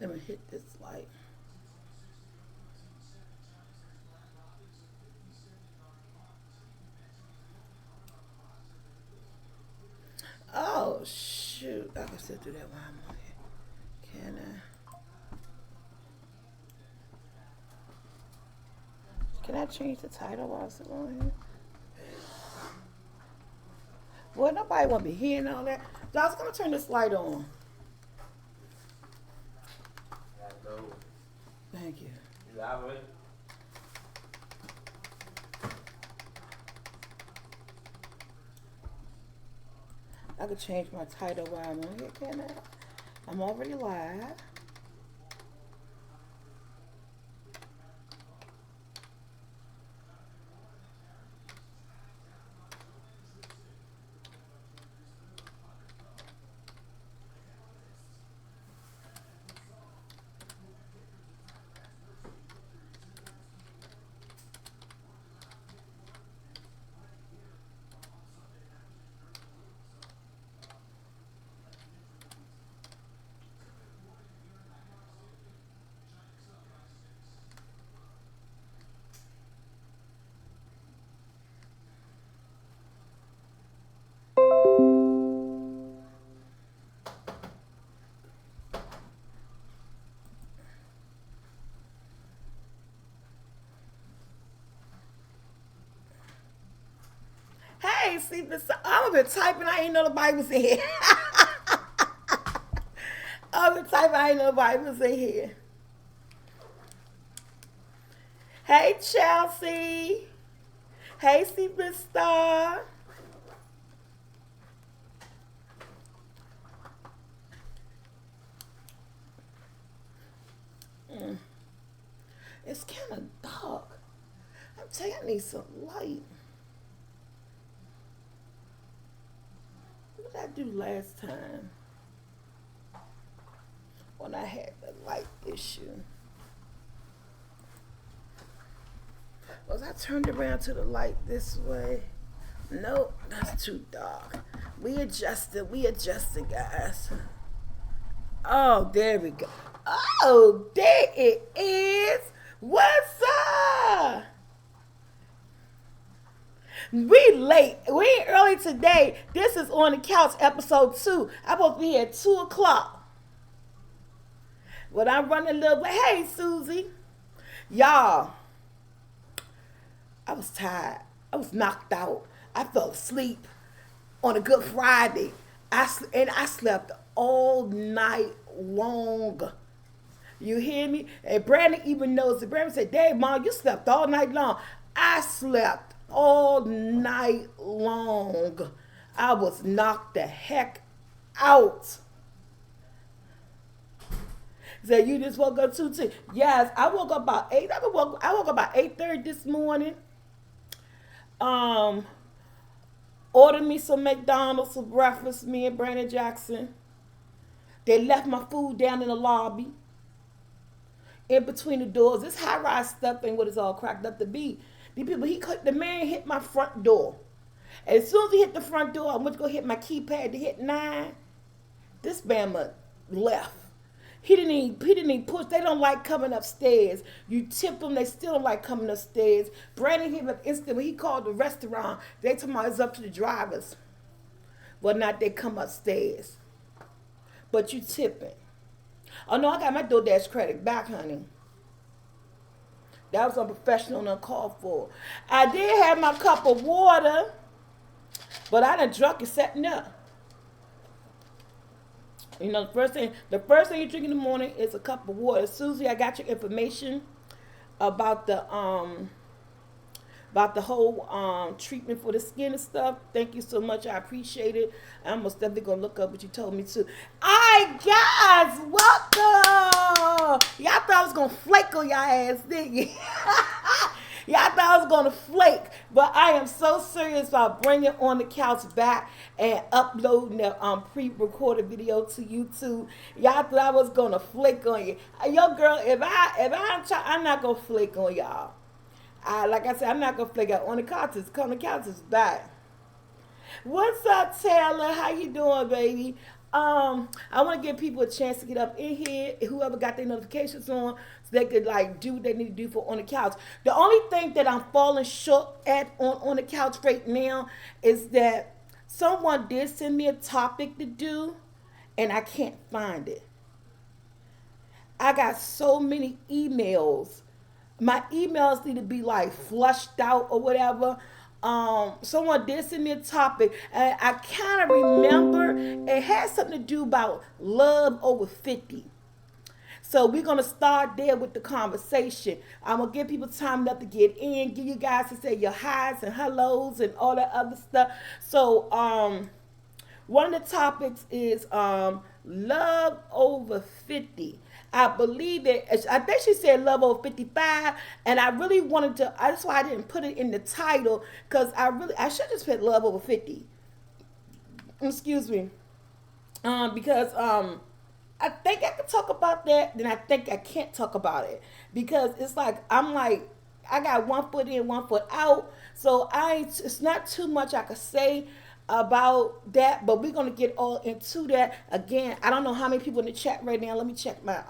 Let me hit this light. Oh shoot! I can still do that while I'm on here. Can I? Can I change the title while I'm still on here? Boy, nobody want to be hearing all that. So I was gonna turn this light on. Hello. Thank you. You have it? I could change my title while I'm on here. Can I? I'm already live. Hey, see this. I'm been typing. I ain't know nobody was in here. I've been typing. I ain't know nobody was in here. Hey, Chelsea. Hey, Superstar. Mm, it's kind of dark. I'm telling you, I need some light. What did I do last time when I had the light issue? Was I turned around to the light this way? Nope, that's too dark. We adjusted, guys. Oh, there we go. Oh, there it is. What's up? We late. We ain't early today. This is On the Couch, episode 2. I'm supposed to be here at 2 o'clock. But I'm running a little bit. Hey, Susie. Y'all, I was tired. I was knocked out. I fell asleep on a Good Friday. And I slept all night long. You hear me? And Brandon even knows it. Brandon said, Dave, Mom, you slept all night long. I slept all night long. I was knocked the heck out. Said, you just woke up too. Yes, I woke up about 8. I woke up about 8:30 this morning. Um, Ordered me some McDonald's for breakfast, me and Brandon Jackson. They left my food down in the lobby, in between the doors. This high rise stuff ain't what it's all cracked up to be. The man hit my front door. And as soon as he hit the front door, I went to go hit my keypad to hit 9. This Bama left. He didn't even push. They don't like coming upstairs. You tip them, they still don't like coming upstairs. Brandon hit him instantly. He called the restaurant. They told me it's up to the drivers. Whether or not they come upstairs. But you tipping. Oh no, I got my DoorDash credit back, honey. That was unprofessional and uncalled for. I did have my cup of water, but I done drunk it setting up. You know, the first thing you drink in the morning is a cup of water. Susie, I got your information about the whole treatment for the skin and stuff. Thank you so much. I appreciate it. I'm most definitely gonna look up what you told me to. Alright, guys, welcome. Y'all thought I was gonna flake on y'all ass, didn't you? Y'all thought I was gonna flake, but I am so serious about bringing On the Couch back and uploading the pre-recorded video to YouTube. Y'all thought I was gonna flake on you. Yo, girl, I'm not gonna flake on y'all. Like I said, I'm not gonna flake out. On the couch is back. What's up, Taylor? How you doing, baby? I want to give people a chance to get up in here. Whoever got their notifications on, so they could like do what they need to do for on the couch. The only thing that I'm falling short at on the couch right now is that someone did send me a topic to do, and I can't find it. I got so many emails. My emails need to be like flushed out or whatever. Someone did send me a topic, and I kind of remember it had something to do about love over 50. So we're gonna start there with the conversation. I'm gonna give people time enough to get in, give you guys to say your highs and hellos and all that other stuff. So one of the topics is love over 50. I believe it. I think she said love over 55, and I really wanted to. That's why I didn't put it in the title because I should just put love over 50. Excuse me, because I think I could talk about that. Then I think I can't talk about it because it's like I'm like I got one foot in, one foot out. So it's not too much I could say about that, but we're gonna get all into that again. I don't know how many people in the chat right now. Let me check my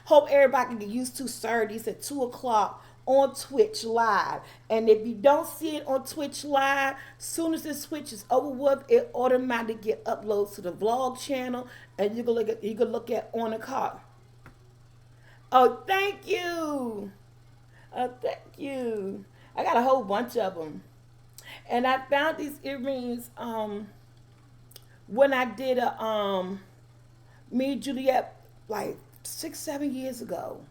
hope everybody can get used to Saturdays at 2 o'clock on Twitch Live. And if you don't see it on Twitch Live, soon as this Twitch is over with, it automatically get uploaded to the vlog channel, and you can look at on the car. Oh, thank you. Oh, thank you. I got a whole bunch of them. And I found these earrings when I did a me and Juliet like 6, 7 years ago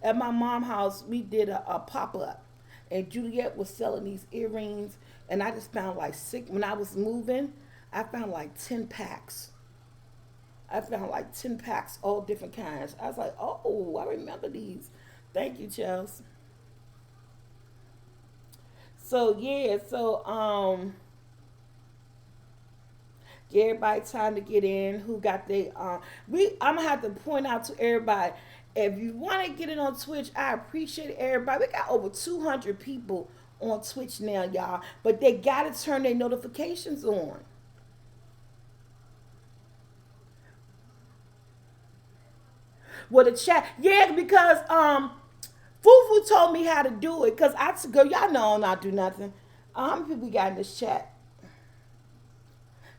at my mom's house. We did a pop up, and Juliet was selling these earrings, and I just found like six when I was moving. I found like 10 packs. I found like 10 packs, all different kinds. I was like, oh, I remember these. Thank you, Chelsea. So yeah, give everybody time to get in who got they I'm gonna have to point out to everybody, if you want to get it on Twitch, I appreciate everybody. We got over 200 people on Twitch now, y'all, but they gotta turn their notifications on. Well, the chat, yeah, because Fufu told me how to do it, because I go, y'all know I'm not do nothing. How many people we got in this chat?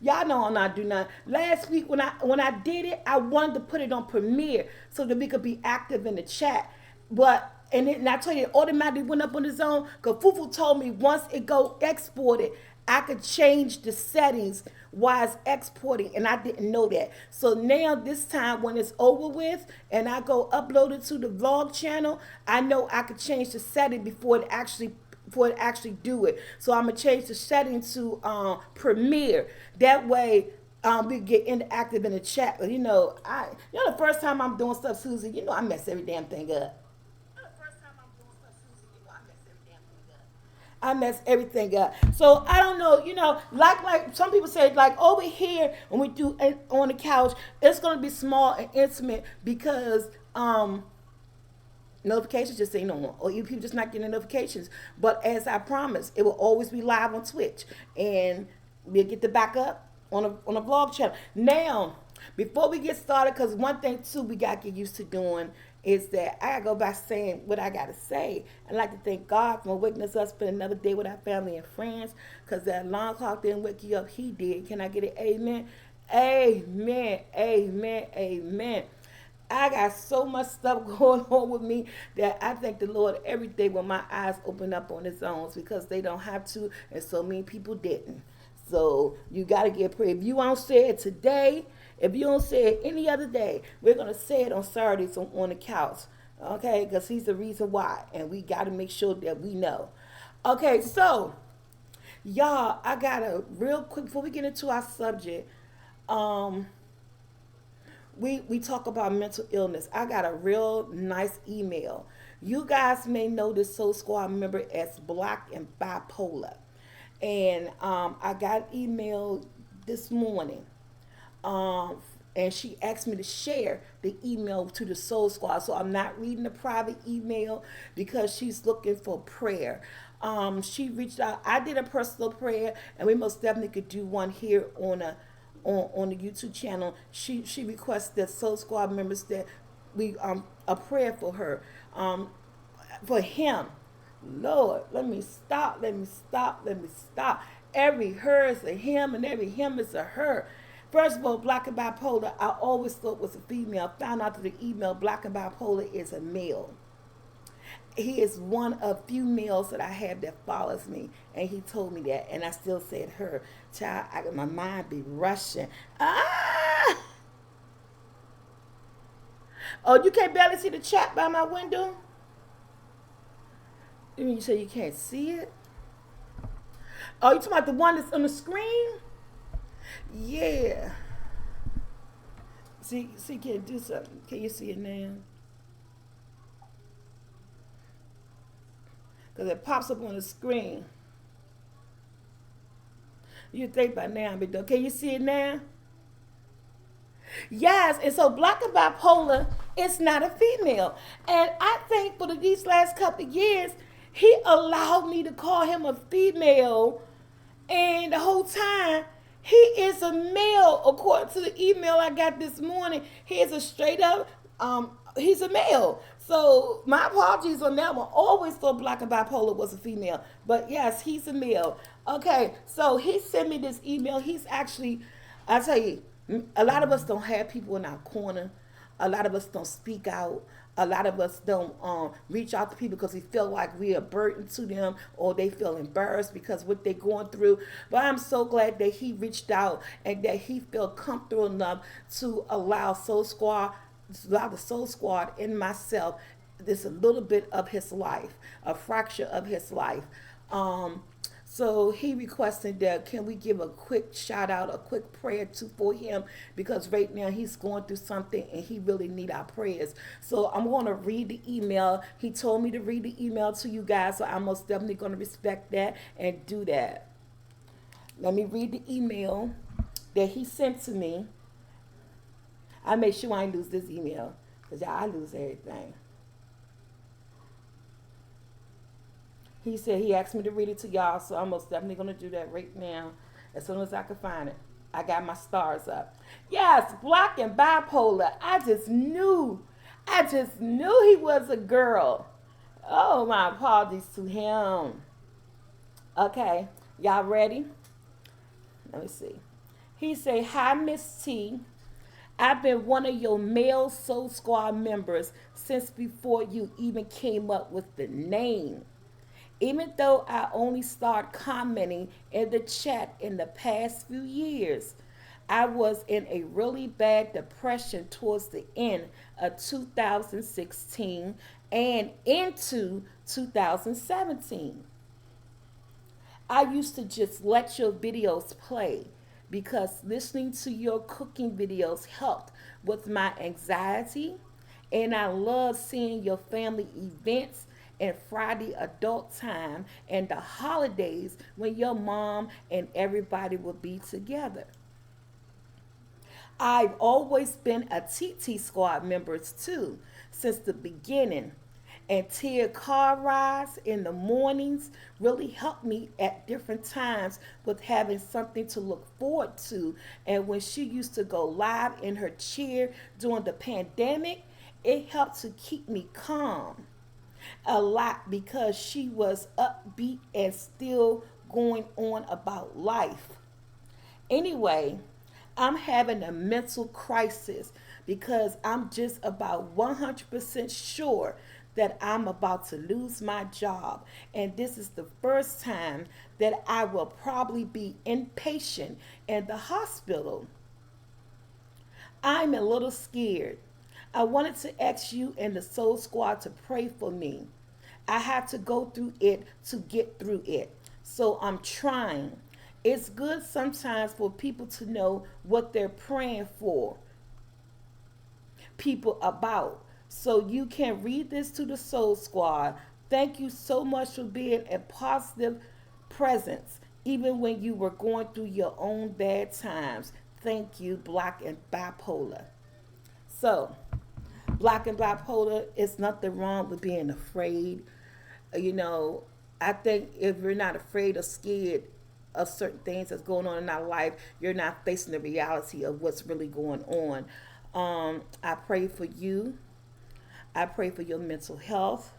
Y'all know I'm not do nothing. Last week when I did it, I wanted to put it on Premiere so that we could be active in the chat. And I tell you, it automatically went up on its own because Fufu told me once it go exported, I could change the settings while it's exporting, and I didn't know that. So now this time when it's over with and I go upload it to the vlog channel, I know I could change the setting before it actually do it. So I'm gonna change the setting to Premiere. That way we get interactive in the chat. But the first time I'm doing stuff, Susie, I mess every damn thing up. I mess everything up. So I don't know, like some people say, like over here when we do it on the couch, it's gonna be small and intimate because notifications just ain't on, or you people just not getting notifications. But as I promised, it will always be live on Twitch, and we'll get the backup on a vlog channel. Now, before we get started, because one thing too we got to get used to doing is that I got to go back saying what I got to say. I'd like to thank God for waking us up, spend another day with our family and friends, because that alarm clock didn't wake you up. He did. Can I get an amen? Amen, amen, amen. I got so much stuff going on with me that I thank the Lord every day when my eyes open up on His own, because they don't have to, and so many people didn't. So you got to get prayer. If you don't say it today, if you don't say it any other day, we're going to say it on Saturdays on the couch. Okay? Because He's the reason why. And we got to make sure that we know. Okay, so, y'all, I got to real quick, before we get into our subject, we talk about mental illness. I got a real nice email. You guys may know this Soul Squad member as Black and Bipolar. And I got an email this morning. And she asked me to share the email to the Soul Squad. So I'm not reading the private email because she's looking for prayer. She reached out. I did a personal prayer, and we most definitely could do one here on the YouTube channel. She requested Soul Squad members that we a prayer for her, for him. Lord, let me stop, let me stop, let me stop. Every her is a him and every him is a her. First of all, Black and Bipolar, I always thought was a female. Found out through the email, Black and Bipolar is a male. He is one of few males that I have that follows me, and he told me that, and I still said her. Child, my mind be rushing. Ah! Oh, you can't barely see the chat by my window? You say you can't see it? Oh, you talking about the one that's on the screen? Yeah. See, can you do something? Can you see it now? Because it pops up on the screen. You think by now, but can you see it now? Yes, and so Black and Bipolar is not a female. And I think for these last couple of years, he allowed me to call him a female. And the whole time, he is a male. According to the email I got this morning, he is a straight up, he's a male. So my apologies on that one. Always thought Black and Bipolar was a female. But yes, he's a male. Okay, so he sent me this email. He's actually, I tell you, a lot of us don't have people in our corner. A lot of us don't speak out. A lot of us don't reach out to people because we feel like we're a burden to them, or they feel embarrassed because what they're going through. But I'm so glad that he reached out and that he felt comfortable enough to allow the Soul Squad and myself this a little bit of his life, a fracture of his life. So he requested that can we give a quick shout out, a quick prayer for him, because right now he's going through something and he really need our prayers. So I'm going to read the email. He told me to read the email to you guys, so I'm most definitely going to respect that and do that. Let me read the email that he sent to me. I make sure I ain't lose this email, because I lose everything. He said he asked me to read it to y'all, so I'm most definitely going to do that right now as soon as I can find it. I got my stars up. Yes, Black and Bipolar. I just knew he was a girl. Oh, my apologies to him. Okay, y'all ready? Let me see. He said, hi, Miss T. I've been one of your male Soul Squad members since before you even came up with the name. Even though I only started commenting in the chat in the past few years, I was in a really bad depression towards the end of 2016 and into 2017. I used to just let your videos play because listening to your cooking videos helped with my anxiety, and I love seeing your family events and Friday adult time and the holidays when your mom and everybody will be together. I've always been a TT Squad member too since the beginning, and Tia car rides in the mornings really helped me at different times with having something to look forward to. And when she used to go live in her chair during the pandemic, it helped to keep me calm a lot because she was upbeat and still going on about life. Anyway, I'm having a mental crisis because I'm just about 100% sure that I'm about to lose my job, and this is the first time that I will probably be inpatient in the hospital. I'm a little scared. I wanted to ask you and the Soul Squad to pray for me. I had to go through it to get through it, so I'm trying. It's good sometimes for people to know what they're praying for people about. So you can read this to the Soul Squad. Thank you so much for being a positive presence, even when you were going through your own bad times. Thank you, Black and Bipolar. So, Black and Bipolar, it's nothing wrong with being afraid. You know, I think if you're not afraid or scared, of certain things that's going on in our life, you're not facing the reality of what's really going on. I pray for you. I pray for your mental health.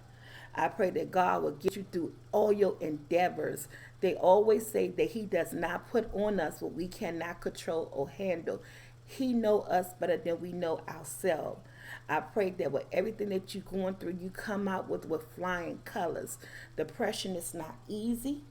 I pray that God will get you through all your endeavors. They always say that He does not put on us what we cannot control or handle. He know us better than we know ourselves. I pray that with everything that you're going through, you come out with flying colors. Depression is not easy.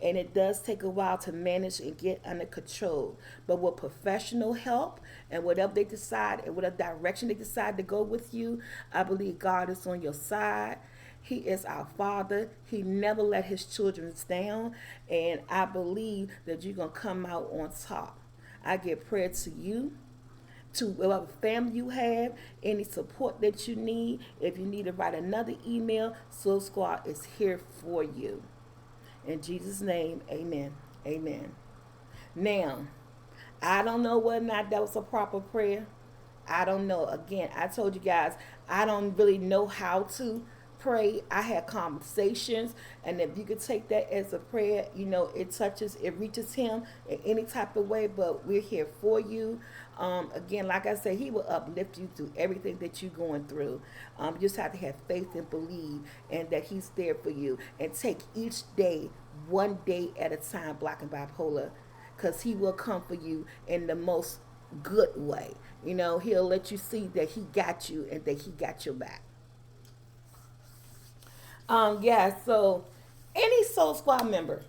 And it does take a while to manage and get under control. But with professional help and whatever they decide and whatever direction they decide to go with you, I believe God is on your side. He is our Father. He never let His children down. And I believe that you're going to come out on top. I give prayer to you, to whatever family you have, any support that you need. If you need to write another email, Soul Squad is here for you. In Jesus' name, amen. Amen. Now, I don't know whether or not that was a proper prayer. I don't know. Again, I told you guys, I don't really know how to pray. I had conversations, and if you could take that as a prayer, it reaches Him in any type of way, but we're here for you. Again, like I said, He will uplift you through everything that you're going through. You just have to have faith and believe, and that He's there for you. And take each day, one day at a time, Black and Bipolar, because He will come for you in the most good way. He'll let you see that He got you and that He got your back. So any Soul Squad member,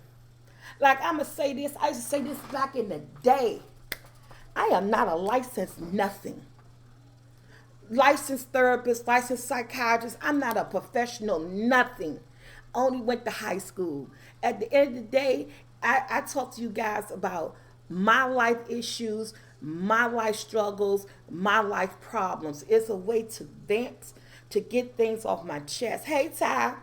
like I'm going to say this, I used to say this back in the day. I am not a licensed nothing. Licensed therapist, licensed psychiatrist. I'm not a professional nothing. Only went to high school. At the end of the day, I talk to you guys about my life issues, my life struggles, my life problems. It's a way to vent, to get things off my chest. Hey, Ty.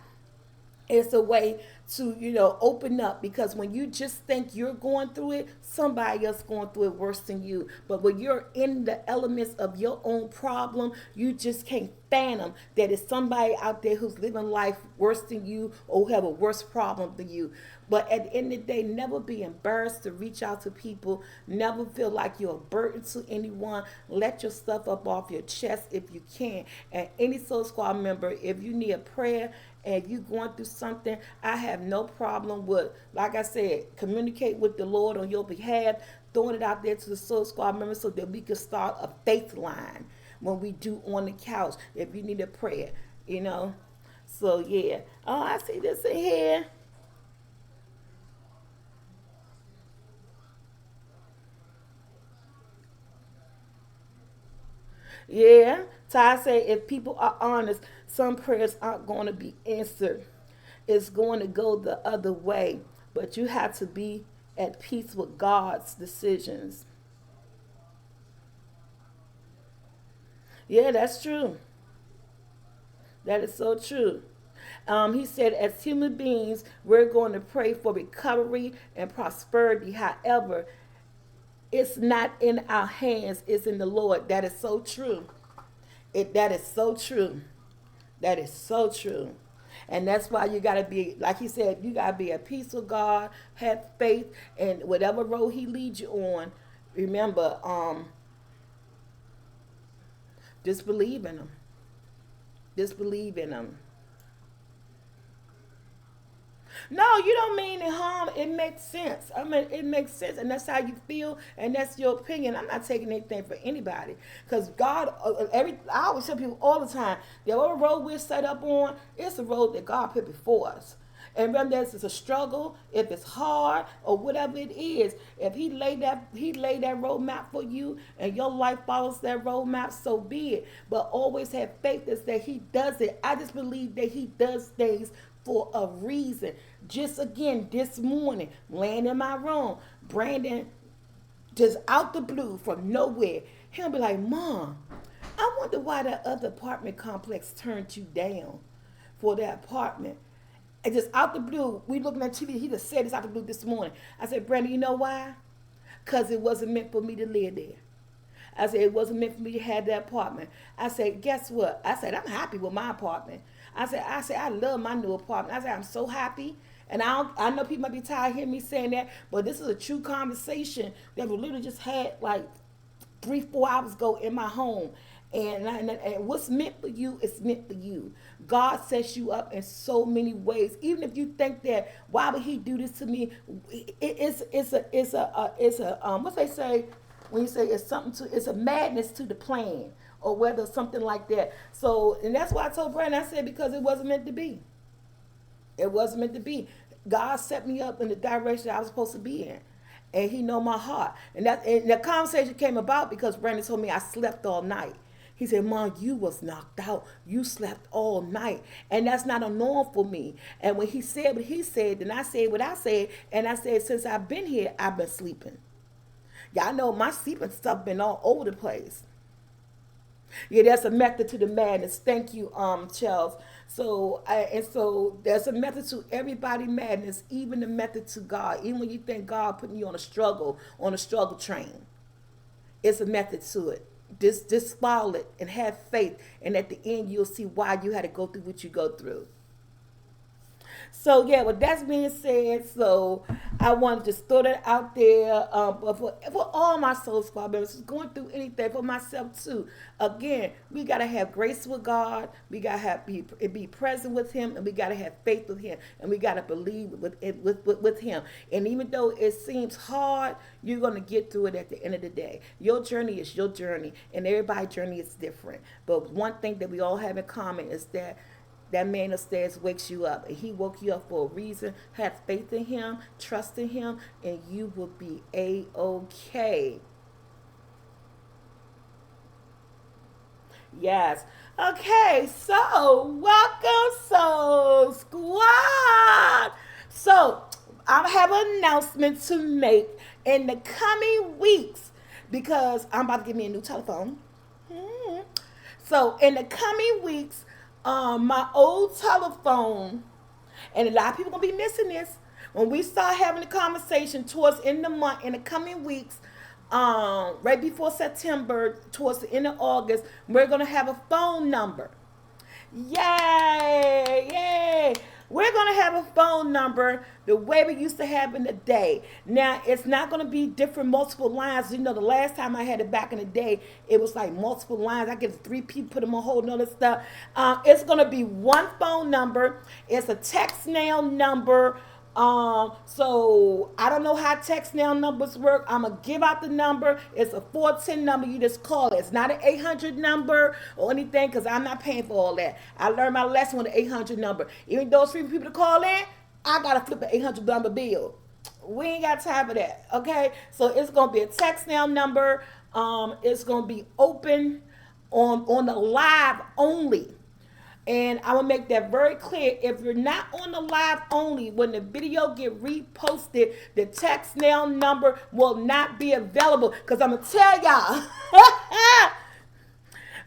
It's a way to, open up, because when you just think you're going through it, somebody else going through it worse than you. But when you're in the elements of your own problem, you just can't fathom that it's somebody out there who's living life worse than you or have a worse problem than you. But at the end of the day, never be embarrassed to reach out to people. Never feel like you're a burden to anyone. Let your stuff up off your chest if you can. And any Soul Squad member, if you need a prayer and you going through something, I have no problem with, like I said, communicate with the Lord on your behalf, throwing it out there to the Soul Squad members so that we can start a faith line when we do on the couch, if you need a prayer, So, yeah. Oh, I see this in here. Yeah. Ty said, if people are honest, some prayers aren't going to be answered. It's going to go the other way. But you have to be at peace with God's decisions. Yeah, that's true. That is so true. He said, as human beings, we're going to pray for recovery and prosperity. However, it's not in our hands, it's in the Lord. That is so true. That is so true. That is so true. And that's why you got to be, like he said, you got to be at peace with God, have faith, and whatever road He leads you on, remember, just believe in Him. Just believe in Him. No, you don't mean it harm. It makes sense. I mean, it makes sense, and that's how you feel, and that's your opinion. I'm not taking anything for anybody, because God, I always tell people all the time, the whatever road we're set up on, it's the road that God put before us. And remember, this is a struggle. If it's hard or whatever it is, if He laid that roadmap for you, and your life follows that roadmap, so be it. But always have faith that He does it. I just believe that He does things for a reason. Just again, this morning, laying in my room, Brandon, just out the blue from nowhere, he'll be like, Mom, I wonder why that other apartment complex turned you down for that apartment. And just out the blue, we looking at TV, he just said this out the blue this morning. I said, Brandon, you know why? Because it wasn't meant for me to live there. I said, it wasn't meant for me to have that apartment. I said, guess what? I said, I'm happy with my apartment. I said, I love my new apartment. I said, I'm so happy. And I know people might be tired of hearing me saying that, but this is a true conversation that we literally just had like 3, 4 hours ago in my home. And what's meant for you is meant for you. God sets you up in so many ways. Even if you think that why would He do this to me? It's a what they say when you say it's a madness to the plan or whether something like that. So and that's why I told Brandon, I said because it wasn't meant to be. It wasn't meant to be. God set me up in the direction I was supposed to be in. And He know my heart. And the conversation came about because Brandon told me I slept all night. He said, Mom, you was knocked out. You slept all night. And that's not a norm for me. And when he said what he said, then I said what I said. And I said, since I've been here, I've been sleeping. Y'all know my sleeping stuff been all over the place. Yeah, there's a method to the madness. Thank you, Charles. So there's a method to everybody madness, even the method to God. Even when you think God putting you on a struggle train, it's a method to it. Just follow it and have faith, and at the end you'll see why you had to go through what you go through. So yeah, with that being said, so I wanted to just throw that out there. But for all my Soul Squad members going through anything, for myself too. Again, we gotta have grace with God. We gotta be present with Him, and we gotta have faith with Him, and we gotta believe with Him. And even though it seems hard, you're gonna get through it at the end of the day. Your journey is your journey, and everybody's journey is different. But one thing that we all have in common is that man upstairs wakes you up, and He woke you up for a reason. Have faith in Him, trust in Him, and you will be A-OK. Yes. Okay, so welcome, Soul Squad. So I have an announcement to make in the coming weeks because I'm about to get me a new telephone. So in the coming weeks, my old telephone, and a lot of people gonna be missing this when we start having a conversation towards the end of the month in the coming weeks, right before September, towards the end of August, we're gonna have a phone number. Yay! Yay! We're going to have a phone number the way we used to have in the day. Now, it's not going to be different multiple lines. You know, the last time I had it back in the day, it was like multiple lines. I get 3 people, put them on hold and all this stuff. It's going to be one phone number. It's a text now number. So I don't know how text now numbers work. I'm gonna give out the number. It's a 410 number. You just call it. It's not an 800 number or anything because I'm not paying for all that. I learned my lesson with the 800 number. Even those 3 people to call in, I gotta flip an 800 number bill. We ain't got time for that. Okay, so it's gonna be a text now number. It's gonna be open on the live only. And I will make that very clear. If you're not on the live only, when the video get reposted, the text now number will not be available. Because I'm going to tell y'all,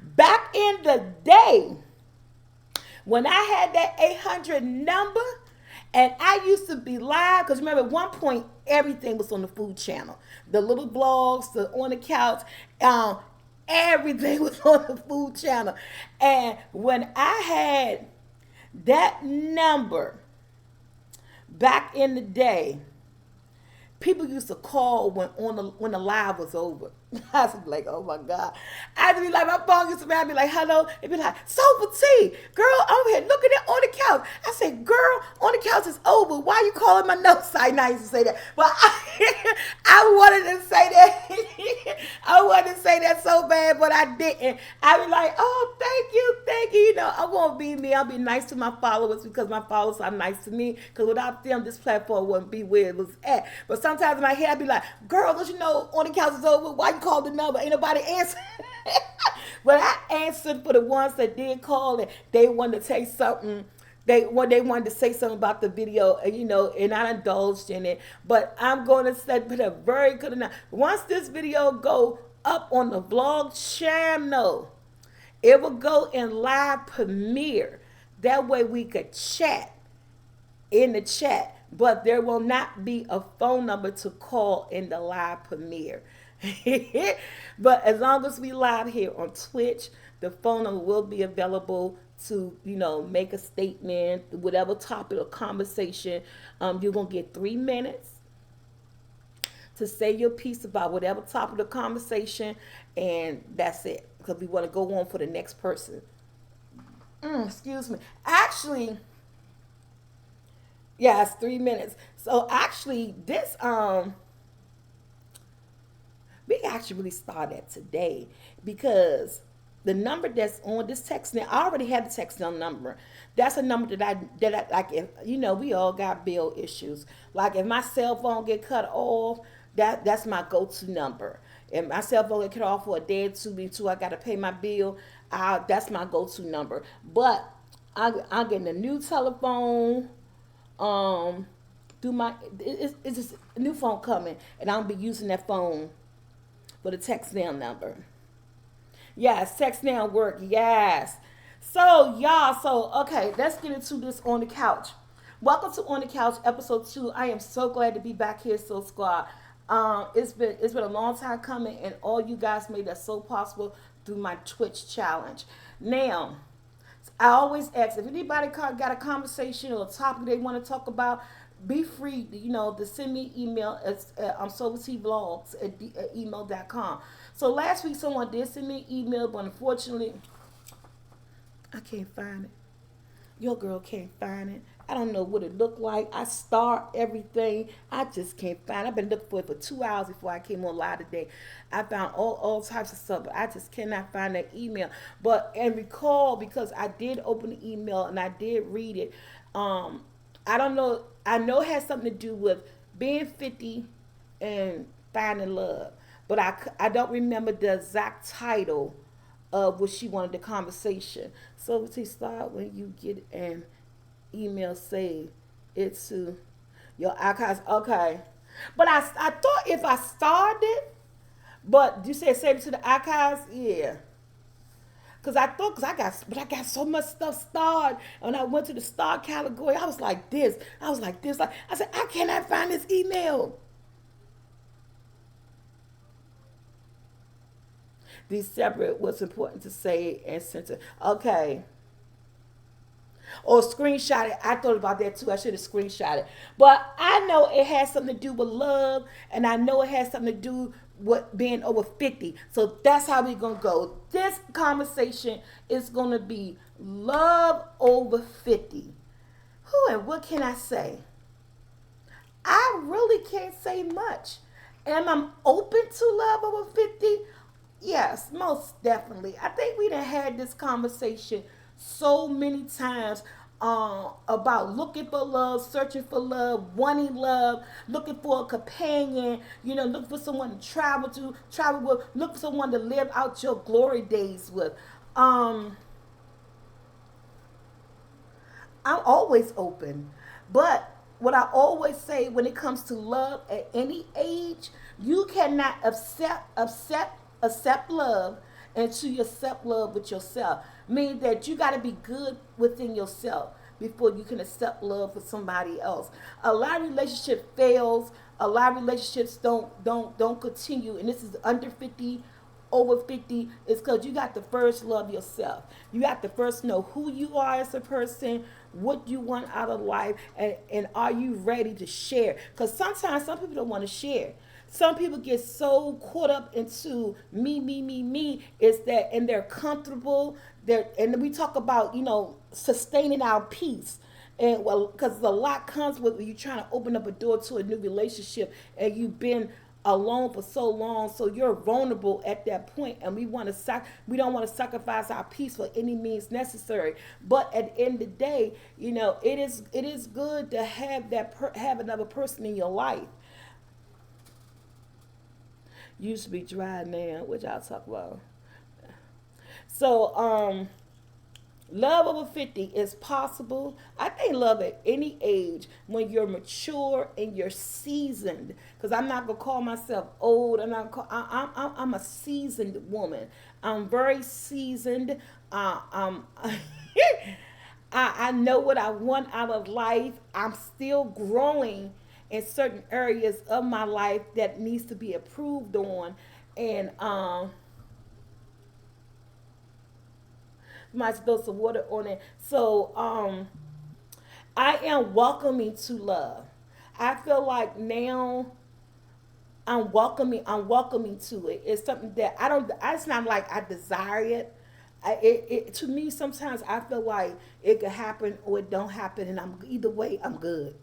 back in the day, when I had that 800 number, and I used to be live, because remember, at one point, everything was on the Food Channel. The little blogs, the on the couch, everything was on the Food Channel. And when I had that number back in the day, people used to call when the live was over. I was like, oh my God. I'd be like, my phone used to be, I'd be like, hello. It'd be like, Soul Tea. Girl, I'm here looking at on the couch. I said, girl, on the couch is over. Why you calling my notes? I used to say that. But I wanted to say that. I wanted to say that so bad, but I didn't. I'd be like, oh, thank you, thank you. You know, I won't be me. I'll be nice to my followers because my followers are nice to me. Because without them, this platform wouldn't be where it was at. But sometimes in my head, I'd be like, girl, don't you know on the couch is over? Why you call the number? Ain't nobody answer. But I answered for the ones that did call and they wanted to say something. They wanted to say something about the video, and you know, and I indulged in it. But I'm going to put a very good enough. Once this video go up on the vlog channel, it will go in live premiere. That way we could chat in the chat, but there will not be a phone number to call in the live premiere. But as long as we live here on Twitch, The phone number will be available to, make a statement, whatever topic or conversation. You're going to get 3 minutes to say your piece about whatever topic of the conversation, and that's it. Because we want to go on for the next person. Excuse me. Actually, yeah, it's 3 minutes. So actually, this we actually really started today because the number that's on this text now, I already had the text now number. That's a number that I like. If we all got bill issues. Like if my cell phone get cut off, that's my go-to number. If my cell phone get cut off for a day or two, I got to pay my bill. That's my go-to number. But I'm getting a new telephone. Through my it's just a new phone coming, and I'll be using that phone for the text now number. Yes, text now work. Yes. So y'all, okay, let's get into this on the couch. Welcome to On the Couch, episode 2. I am so glad to be back here, so squad. It's been a long time coming, and all you guys made that so possible through my Twitch challenge. Now, I always ask if anybody got a conversation or a topic they want to talk about, be free, to send me email at SoberTVlogs at email.com. So last week someone did send me an email, but unfortunately I can't find it. Your girl can't find it. I don't know what it looked like. I start everything. I just can't find it. I've been looking for it for 2 hours before I came on live today. I found all types of stuff, but I just cannot find that email. And recall, because I did open the email and I did read it. I don't know. I know it has something to do with being 50 and finding love, but I don't remember the exact title of what she wanted the conversation. So to start when you get an email, say it to your archives. Okay, but I thought if I started, but you said save it to the archives, yeah. Cause I got so much stuff starred, and I went to the star category. I was like this. Like I said, I cannot find this email. These separate what's important to say and center. Okay. Or screenshot it. I thought about that too. I should have screenshot it. But I know it has something to do with love, and I know it has something to do with being over 50. So that's how we're going to go. This conversation is going to be love over 50. Who and what can I say? I really can't say much. Am I open to love over 50? Yes, most definitely. I think we done had this conversation so many times about looking for love, searching for love, wanting love, looking for a companion, looking for someone to travel with, look for someone to live out your glory days with. I'm always open. But what I always say when it comes to love at any age, you cannot accept love until you accept love with yourself. Meaning that you got to be good within yourself before you can accept love for somebody else. A lot of relationships fails. A lot of relationships don't continue, and this is under 50, over 50, is because you got to first love yourself. You got to first know who you are as a person, what you want out of life, and are you ready to share? Because sometimes some people don't want to share. Some people get so caught up into me, is that, and they're comfortable. And we talk about, sustaining our peace. And well, because a lot comes with you trying to open up a door to a new relationship, and you've been alone for so long, so you're vulnerable at that point, and we don't want to sacrifice our peace for any means necessary. But at the end of the day, it is good to have another person in your life. Used to be dry now, which I'll talk about. So, love over 50 is possible. I think love at any age when you're mature and you're seasoned. Because I'm not going to call myself old. I'm a seasoned woman. I'm very seasoned. I know what I want out of life. I'm still growing in certain areas of my life that needs to be improved on. And might throw some water on it. So I am welcoming to love. I feel like now I'm welcoming to it. It's something that I don't. It's not like I desire it. To me sometimes I feel like it could happen or it don't happen, and I'm either way I'm good.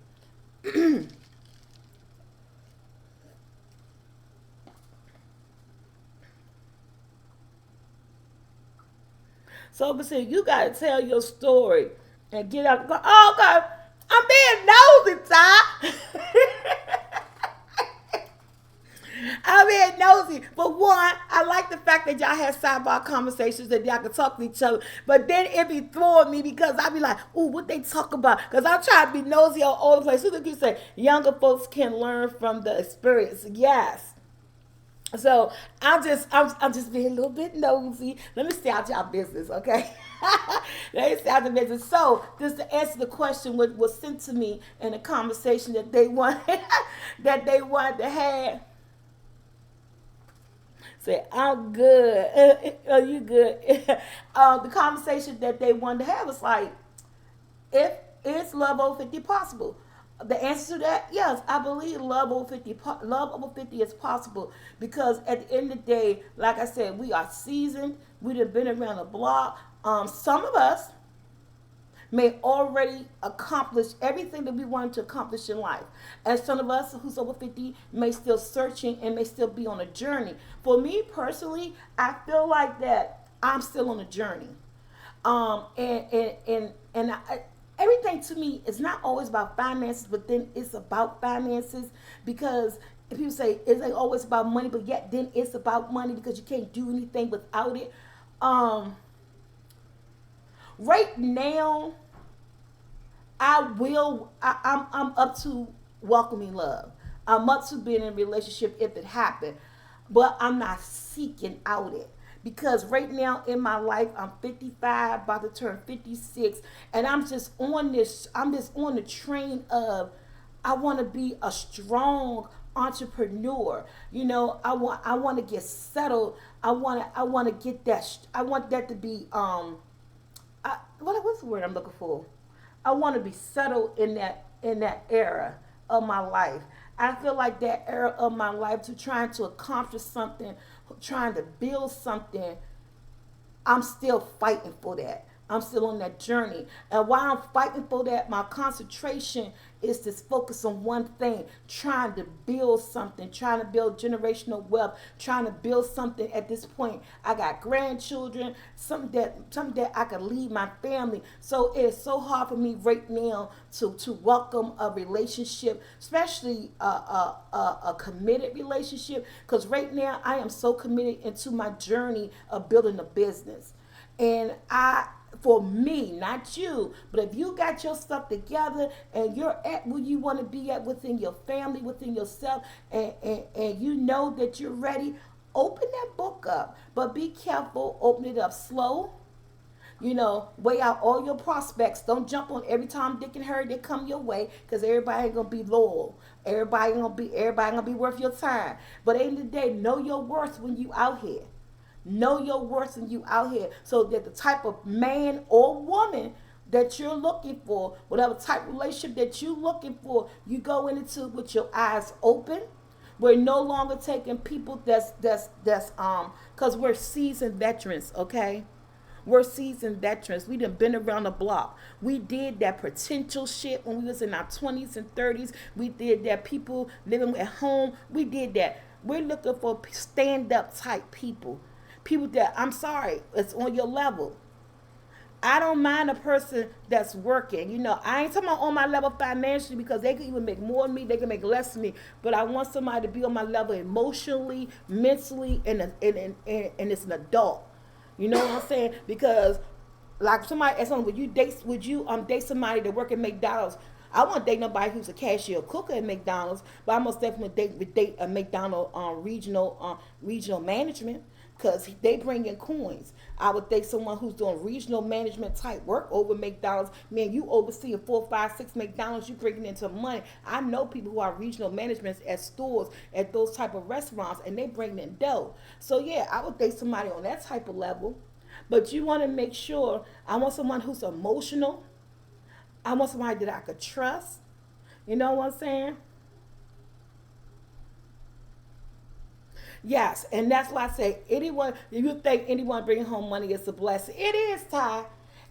So, but see, you gotta tell your story and get up. And go, oh God, I'm being nosy, Ty. I'm being nosy. For one, I like the fact that y'all had sidebar conversations that y'all could talk to each other. But then it be throwing me because I be like, ooh, what they talk about? Because I'm trying to be nosy all over the place. So look, you say younger folks can learn from the experience. Yes. So I'm just being a little bit nosy. Let me stay out y'all business, okay? Let me stay out the business. So just to answer the question, what was sent to me in a conversation that they want that they wanted to have. Say, I'm good. Are you good? The conversation that they wanted to have was like, if is love over 50 possible? The answer to that, yes, I believe love over 50 is possible because at the end of the day, like I said, we are seasoned. We've been around the block. Some of us may already accomplish everything that we wanted to accomplish in life. And some of us who's over 50 may still searching and may still be on a journey. For me personally, I feel like that I'm still on a journey. Everything to me is not always about finances, but then it's about finances because if people say it's like always about money, but yet then it's about money because you can't do anything without it. Um, right now, I'm up to welcoming love. I'm up to being in a relationship if it happened, but I'm not seeking out it because right now in my life I'm 55, about to turn 56, and I'm just on the train of I want to be a strong entrepreneur. You know, I want to get settled. I want to get that. I want that to be what's the word I'm looking for? I want to be settled in that era of my life. I feel like that era of my life to trying to accomplish something, trying to build something, I'm still fighting for that. I'm still on that journey. And while I'm fighting for that, my concentration is to focus on one thing, trying to build something, trying to build generational wealth, trying to build something at this point. I got grandchildren, something that I can lead my family. So it's so hard for me right now to welcome a relationship, especially a committed relationship, because right now I am so committed into my journey of building a business. And for me, not you, but if you got your stuff together and you're at where you want to be at within your family, within yourself, and you know that you're ready, open that book up. But be careful, open it up slow. You know, weigh out all your prospects. Don't jump on every Tom, Dick, and Harry that come your way, because everybody ain't gonna be loyal. Everybody gonna be worth your time. But at the end of the day, know your worth when you out here. Know your worth when you out here, so that the type of man or woman that you're looking for, whatever type of relationship that you're looking for, you go into with your eyes open. We're no longer taking people that's because we're seasoned veterans, okay? We're seasoned veterans. We done been around the block. We did that potential shit when we was in our 20s and 30s. We did that people living at home. We did that. We're looking for stand-up type people. People that, I'm sorry, it's on your level. I don't mind a person that's working. You know, I ain't talking about on my level financially because they can even make more than me, they can make less than me. But I want somebody to be on my level emotionally, mentally, and it's an adult. You know what I'm saying? Because like somebody asked someone, would you date somebody that work at McDonald's? I won't date nobody who's a cashier or cooker at McDonald's, but I most definitely date a McDonald's regional management because they bring in coins. I would date someone who's doing regional management type work over McDonald's. Man, you overseeing 4, 5, 6 McDonald's, you bringing into money. I know people who are regional managements at stores, at those type of restaurants, and they bring in dough. So yeah, I would date somebody on that type of level. But you want to make sure I want someone who's emotional. I want somebody that I could trust. You know what I'm saying? Yes, and that's why I say anyone. If you think anyone bringing home money is a blessing, it is, Ty.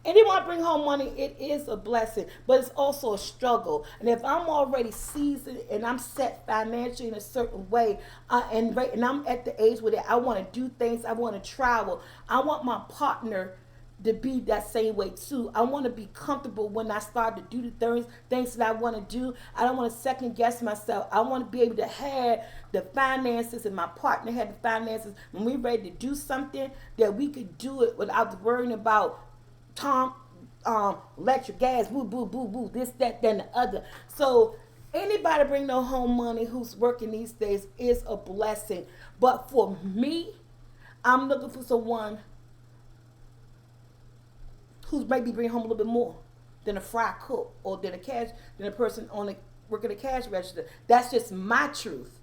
Anyone bring home money, it is a blessing, but it's also a struggle. And if I'm already seasoned and I'm set financially in a certain way, and I'm at the age where I want to do things, I want to travel, I want my partner to be that same way too. I want to be comfortable when I start to do the things that I want to do. I don't want to second guess myself. I want to be able to have the finances, and my partner had the finances when we're ready to do something, that we could do it without worrying about Tom, electric, gas, boo, boo, boo, boo, this, that, then the other. So anybody bring no home money who's working these days is a blessing. But for me, I'm looking for someone who's maybe bring home a little bit more than a fry cook, or than a person on a working the cash register. That's just my truth.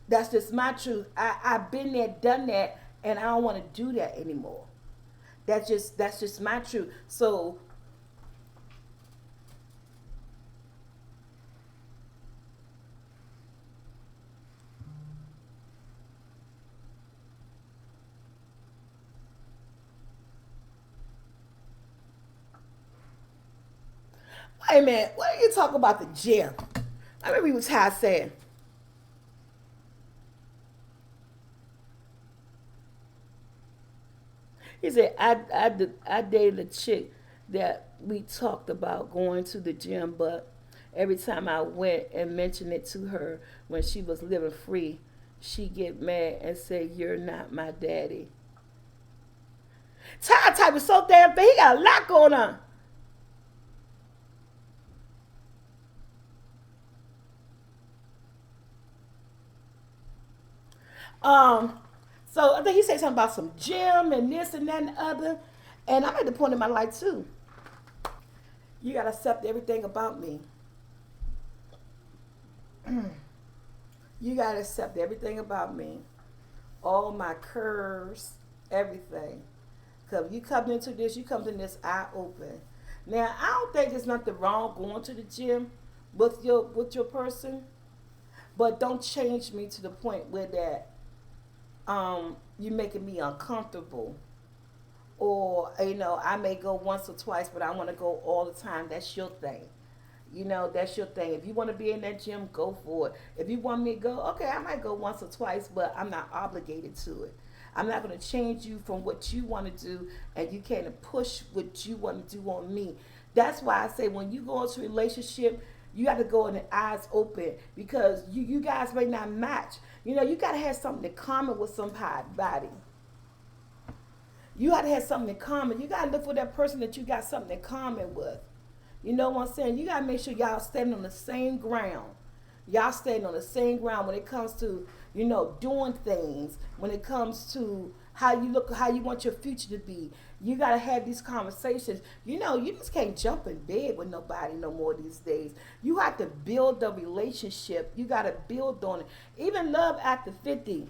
That's just my truth. I've been there, done that, and I don't want to do that anymore. That's just my truth. So wait a minute, what are you talking about the gym? I remember what Ty said. He said, I dated a chick that we talked about going to the gym, but every time I went and mentioned it to her when she was living free, she get mad and say, "You're not my daddy." Ty type is so damn big. He got a lot going on. Um, so I think he said something about some gym and this and that and the other. And I'm at the point in my life too. You gotta accept everything about me. You gotta accept everything about me. All my curves, everything. Cause you come into this, you come in this eye open. Now I don't think there's nothing wrong going to the gym with your person, but don't change me to the point where that you making me uncomfortable, or I may go once or twice, but I want to go all the time. That's your thing. That's your thing. If you want to be in that gym, go for it. If you want me to go, okay, I might go once or twice, but I'm not obligated to it. I'm not going to change you from what you want to do, and you can't push what you want to do on me. That's why I say when you go into a relationship, you got to go in the eyes open, because you guys may not match. You got to have something in common with somebody. You got to have something in common. You got to look for that person that you got something in common with. You know what I'm saying? You got to make sure y'all standing on the same ground. Y'all standing on the same ground when it comes to, doing things, when it comes to how you look, how you want your future to be. You got to have these conversations. You just can't jump in bed with nobody no more these days. You have to build a relationship. You got to build on it. Even love after 50.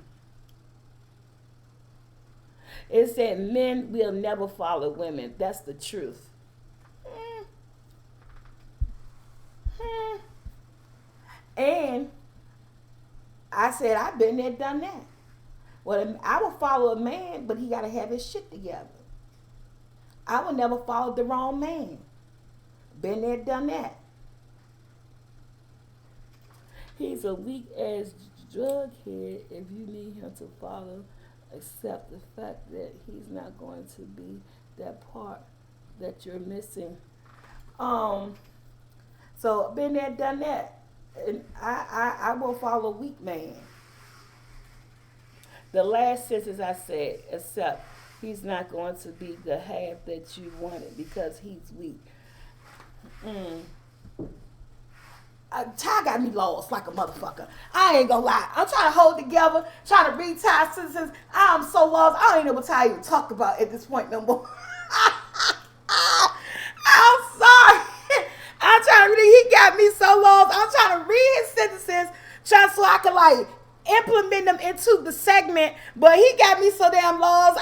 It said men will never follow women. That's the truth. And I said, I've been there, done that. Well, I will follow a man, but he got to have his shit together. I will never follow the wrong man. Been there, done that. He's a weak ass drug head. If you need him to follow, accept the fact that he's not going to be that part that you're missing. So been there, done that. And I will follow a weak man. The last sentence I said, except he's not going to be the half that you wanted because he's weak. Ty got me lost like a motherfucker. I ain't gonna lie. I'm trying to hold together, trying to read Ty's sentences. I'm so lost. I don't even know what Ty even talked about at this point no more. I'm sorry. I'm trying to read. He got me so lost. I'm trying to read his sentences, trying so I can implement them into the segment. But he got me so damn lost.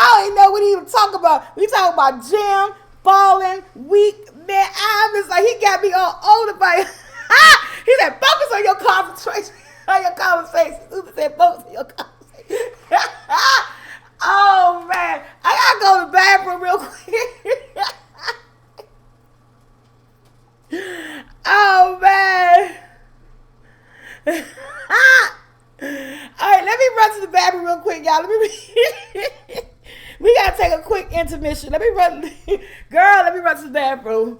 don't even know what he even talk about. We talk about Jim falling weak. Man, I'm just like, he got me all older by he said, focus on your concentration, on your conversation. Susan said, focus on your conversation. Oh man, I gotta go to the bathroom real quick. Oh man. All right, let me run to the bathroom real quick, y'all. We gotta take a quick intermission. Let me run, girl. Let me run to the bathroom.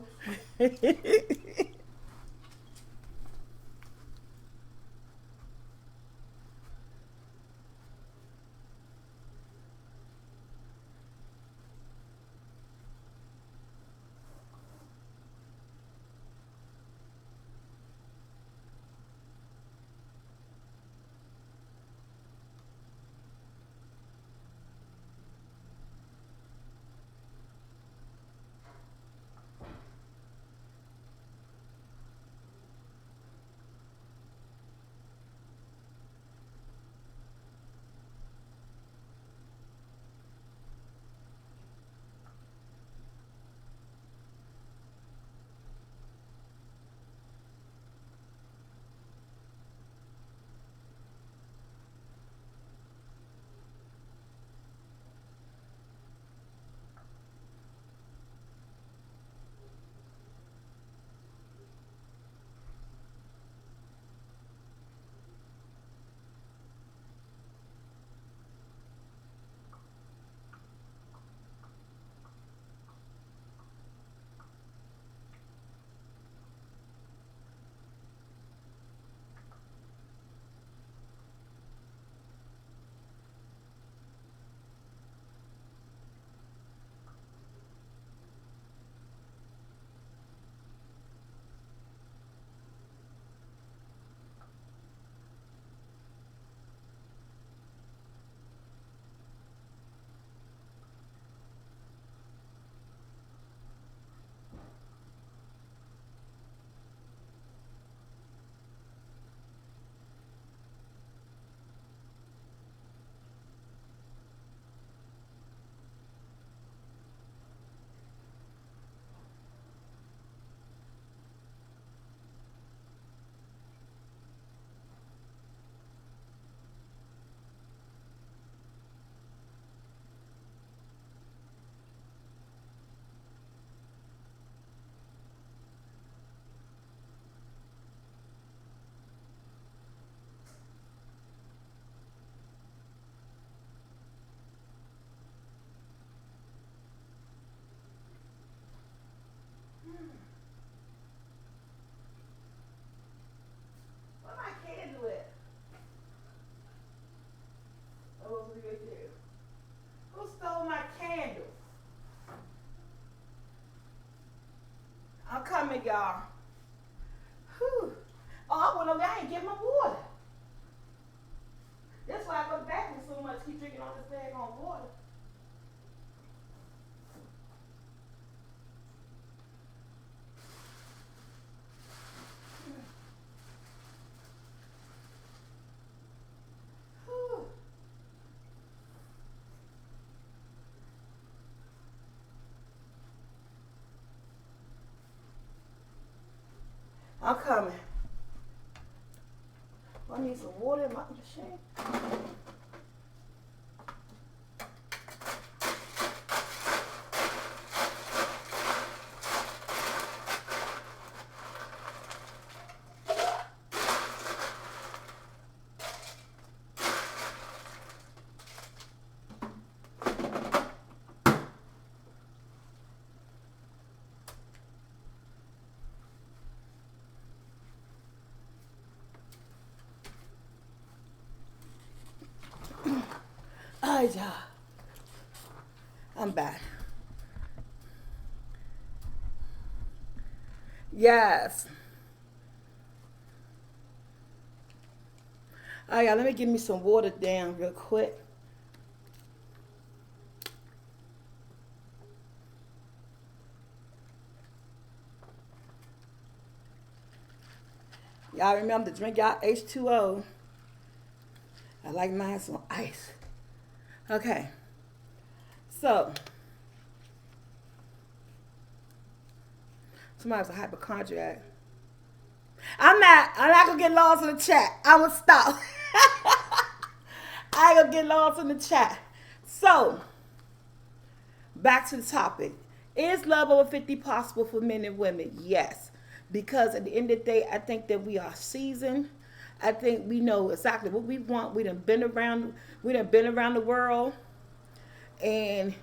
Where my candle at? Oh, it's right there. Who stole my candle? I'm coming, y'all. Whew. Oh, I went over there. I ain't get my water. That's why I go back with so much. Keep drinking all this bag on water. Whew. I'm coming. I need some water in my machine. All right, y'all. I'm back. Yes. All right, y'all, let me give me some water down real quick. Y'all remember to drink y'all H2O. I like mine some ice. Okay. So, somebody's a hypochondriac. I'm not gonna get lost in the chat. I'm gonna stop. I ain't gonna get lost in the chat. So, back to the topic. Is love over 50 possible for men and women? Yes. Because at the end of the day, I think that we are seasoned. I think we know exactly what we want. We done been around the world, and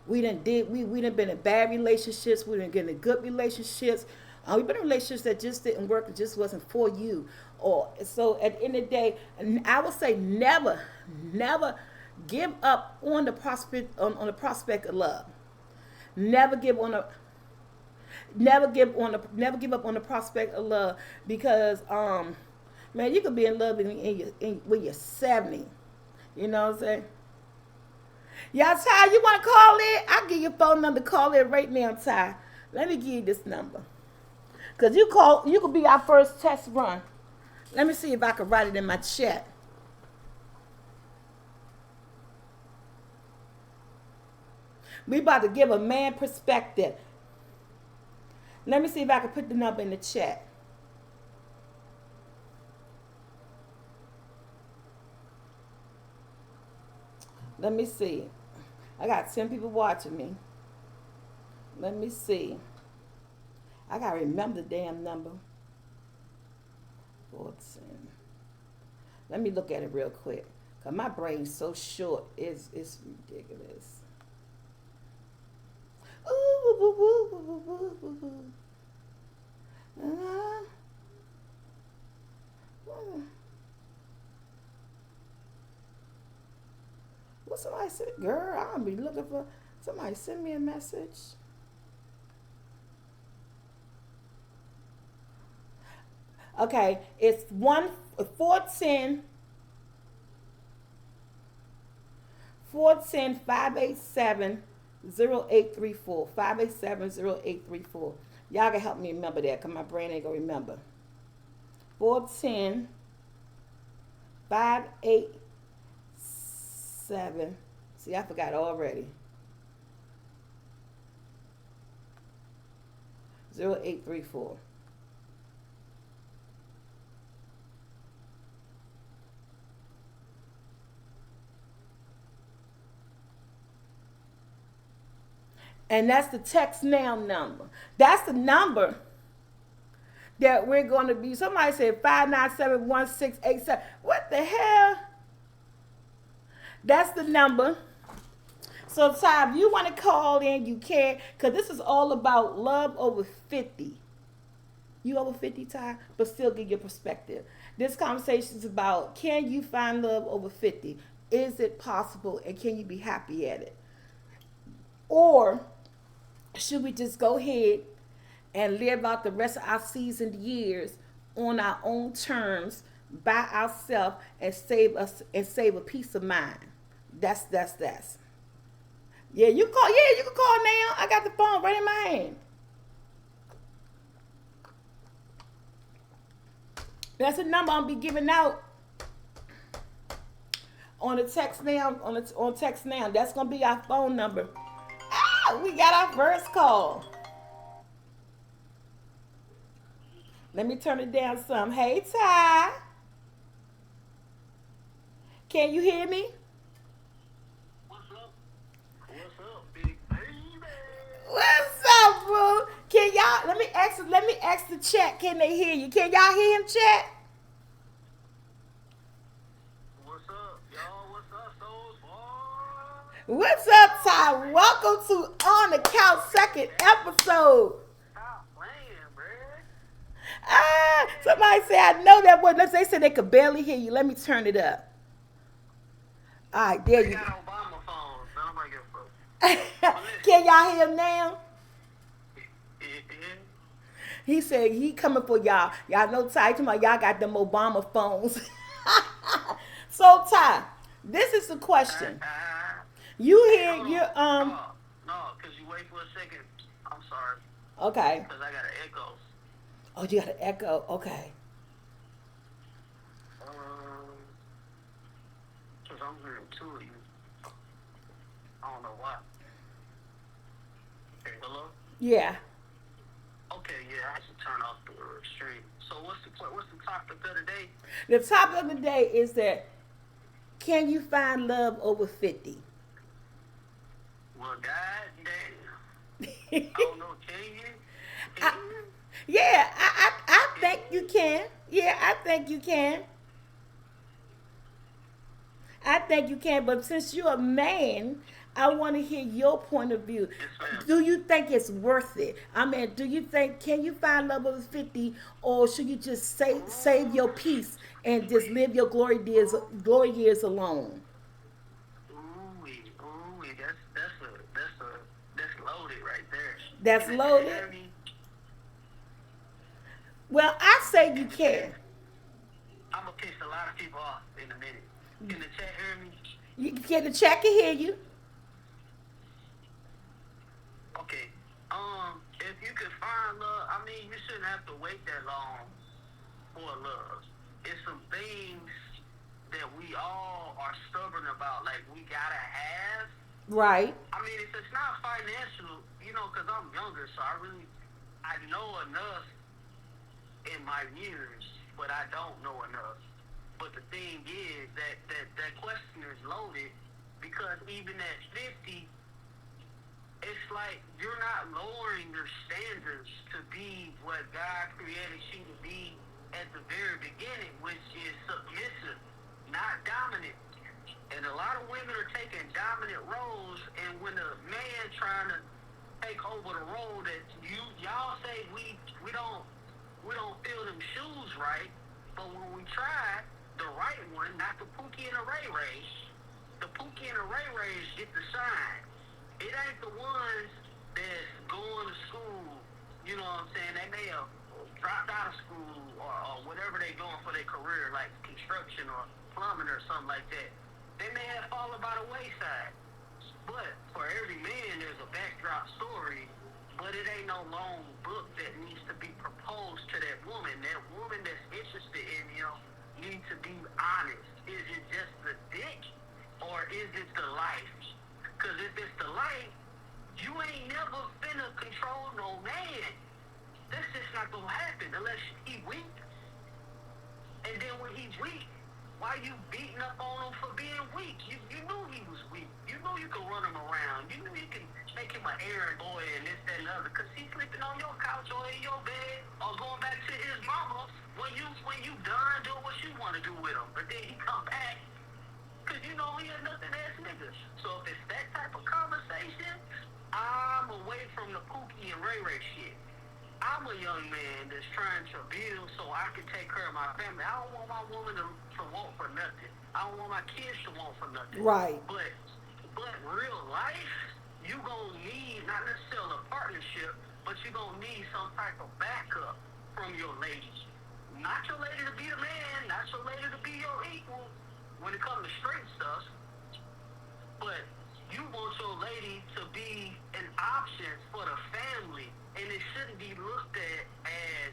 we done been in bad relationships, we done get in good relationships. We've been in relationships that just didn't work, it just wasn't for you. Or so at the end of the day, I would say never give up on the prospect on the prospect of love. Never give on a never give up on the prospect of love, because man, you could be in love when you're 70. You know what I'm saying? Y'all, Ty, you want to call in? I'll give your phone number. Call in right now, Ty. Let me give you this number. Because you could be our first test run. Let me see if I can write it in my chat. We about to give a man perspective. Let me see if I can put the number in the chat. Let me see. I got 10 people watching me. Let me see. I gotta remember the damn number. 14. Let me look at it real quick. Cause my brain's so short. It's ridiculous. Ooh, woo, woo, woo, woo, woo, woo, woo. What somebody said, girl, I'll be looking for somebody send me a message. Okay, it's 410 587 0834. 587 0834. Y'all can help me remember that, because my brain ain't gonna remember. 410 587. See, I forgot already. 0834. And that's the text now number. That's the number that we're going to be. Somebody said 5971687. What the hell? That's the number. So, Ty, if you want to call in, you can. Because this is all about love over 50. You over 50, Ty? But still get your perspective. This conversation is about, can you find love over 50? Is it possible, and can you be happy at it? Or should we just go ahead and live out the rest of our seasoned years on our own terms by ourselves and save a peace of mind? That's. Yeah, you call. Yeah, you can call now. I got the phone right in my hand. That's the number I'll be giving out on the text now. On text now. That's gonna be our phone number. We got our first call. Let me turn it down some. Hey, Ty. Can you hear me? What's up? What's up, big baby? What's up, boo? Can y'all let me ask the chat, can they hear you? Can y'all hear him, chat? What's up, y'all? What's up, souls? What's up, Ty? Welcome to On the Couch second episode. Stop playing, bruh. Somebody say I know that one. They said they could barely hear you. Let me turn it up. All right, there They you got go. Obama phones. Nobody give a fuck. Can y'all hear him now? Yeah. He said he coming for y'all. Y'all know Ty talking about y'all got them Obama phones. So Ty, this is the question. You hear Hold your on. No, cause you wait for a second. I'm sorry. Okay. Cause I got an echo. Oh, you got an echo. Okay. Cause I'm hearing two of you. I don't know why. Yeah. Okay, yeah, I should turn off the stream. So what's the topic of the day? The topic of the day is that can you find love over 50? Well, god damn. I I, don't know, can you? Can you? yeah, I Can think you you? can. Yeah, I think you can. I think you can, but since you're a man, I want to hear your point of view. Yes, ma'am. Do you think it's worth it? I mean, do you think can you find love over 50, or should you just save Ooh, your peace and just wee. live your glory years alone? Ooh, that's loaded right there. That's In the chat, loaded. hear me? Well, I say you In the chat, can. I'm gonna piss a lot of people off in a minute. In the chat, hear me? You can the check and hear you. Okay. If you could find love, I mean, you shouldn't have to wait that long for love. It's some things that we all are stubborn about, like we gotta have. Right. I mean, if it's not financial, because I'm younger, so I know enough in my years, but I don't know enough. But the thing is that question is loaded because even at 50, it's like you're not lowering your standards to be what God created you to be at the very beginning, which is submissive, not dominant. And a lot of women are taking dominant roles, and when a man trying to take over the role that y'all say we don't feel them shoes right, but when we try the right one, not the Pookie and the Ray Rays, the Pookie and the Ray Rays get the shine. It ain't the ones that's going to school, you know what I'm saying? They may have dropped out of school or whatever they doing for their career, like construction or plumbing or something like that. They may have fallen by the wayside. But for every man, there's a backdrop story, but it ain't no long book that needs to be proposed to that woman. That woman that's interested in him needs to be honest. Is it just the dick or is it the life? Because if it's the life, you ain't never finna control no man. That's just not gonna happen unless he weak. And then when he's weak, why you beating up on him for being weak? You knew he was weak. You knew you could run him around. You knew you could make him an errand boy and this, that, and the other. Because he's sleeping on your couch or in your bed or going back to his mama when you done doing what you want to do with him. But then he come back because you know he a nothing ass nigga. So if it's that type of conversation, I'm away from the Pookie and Ray Ray shit. I'm a young man that's trying to build so I can take care of my family. I don't want my woman to want for nothing. I don't want my kids to want for nothing. Right. But real life, you gonna need not necessarily a partnership, but you gonna need some type of backup from your lady. Not your lady to be the man, not your lady to be your equal when it comes to straight stuff, but you want your lady to be an option for the family, and it shouldn't be looked at as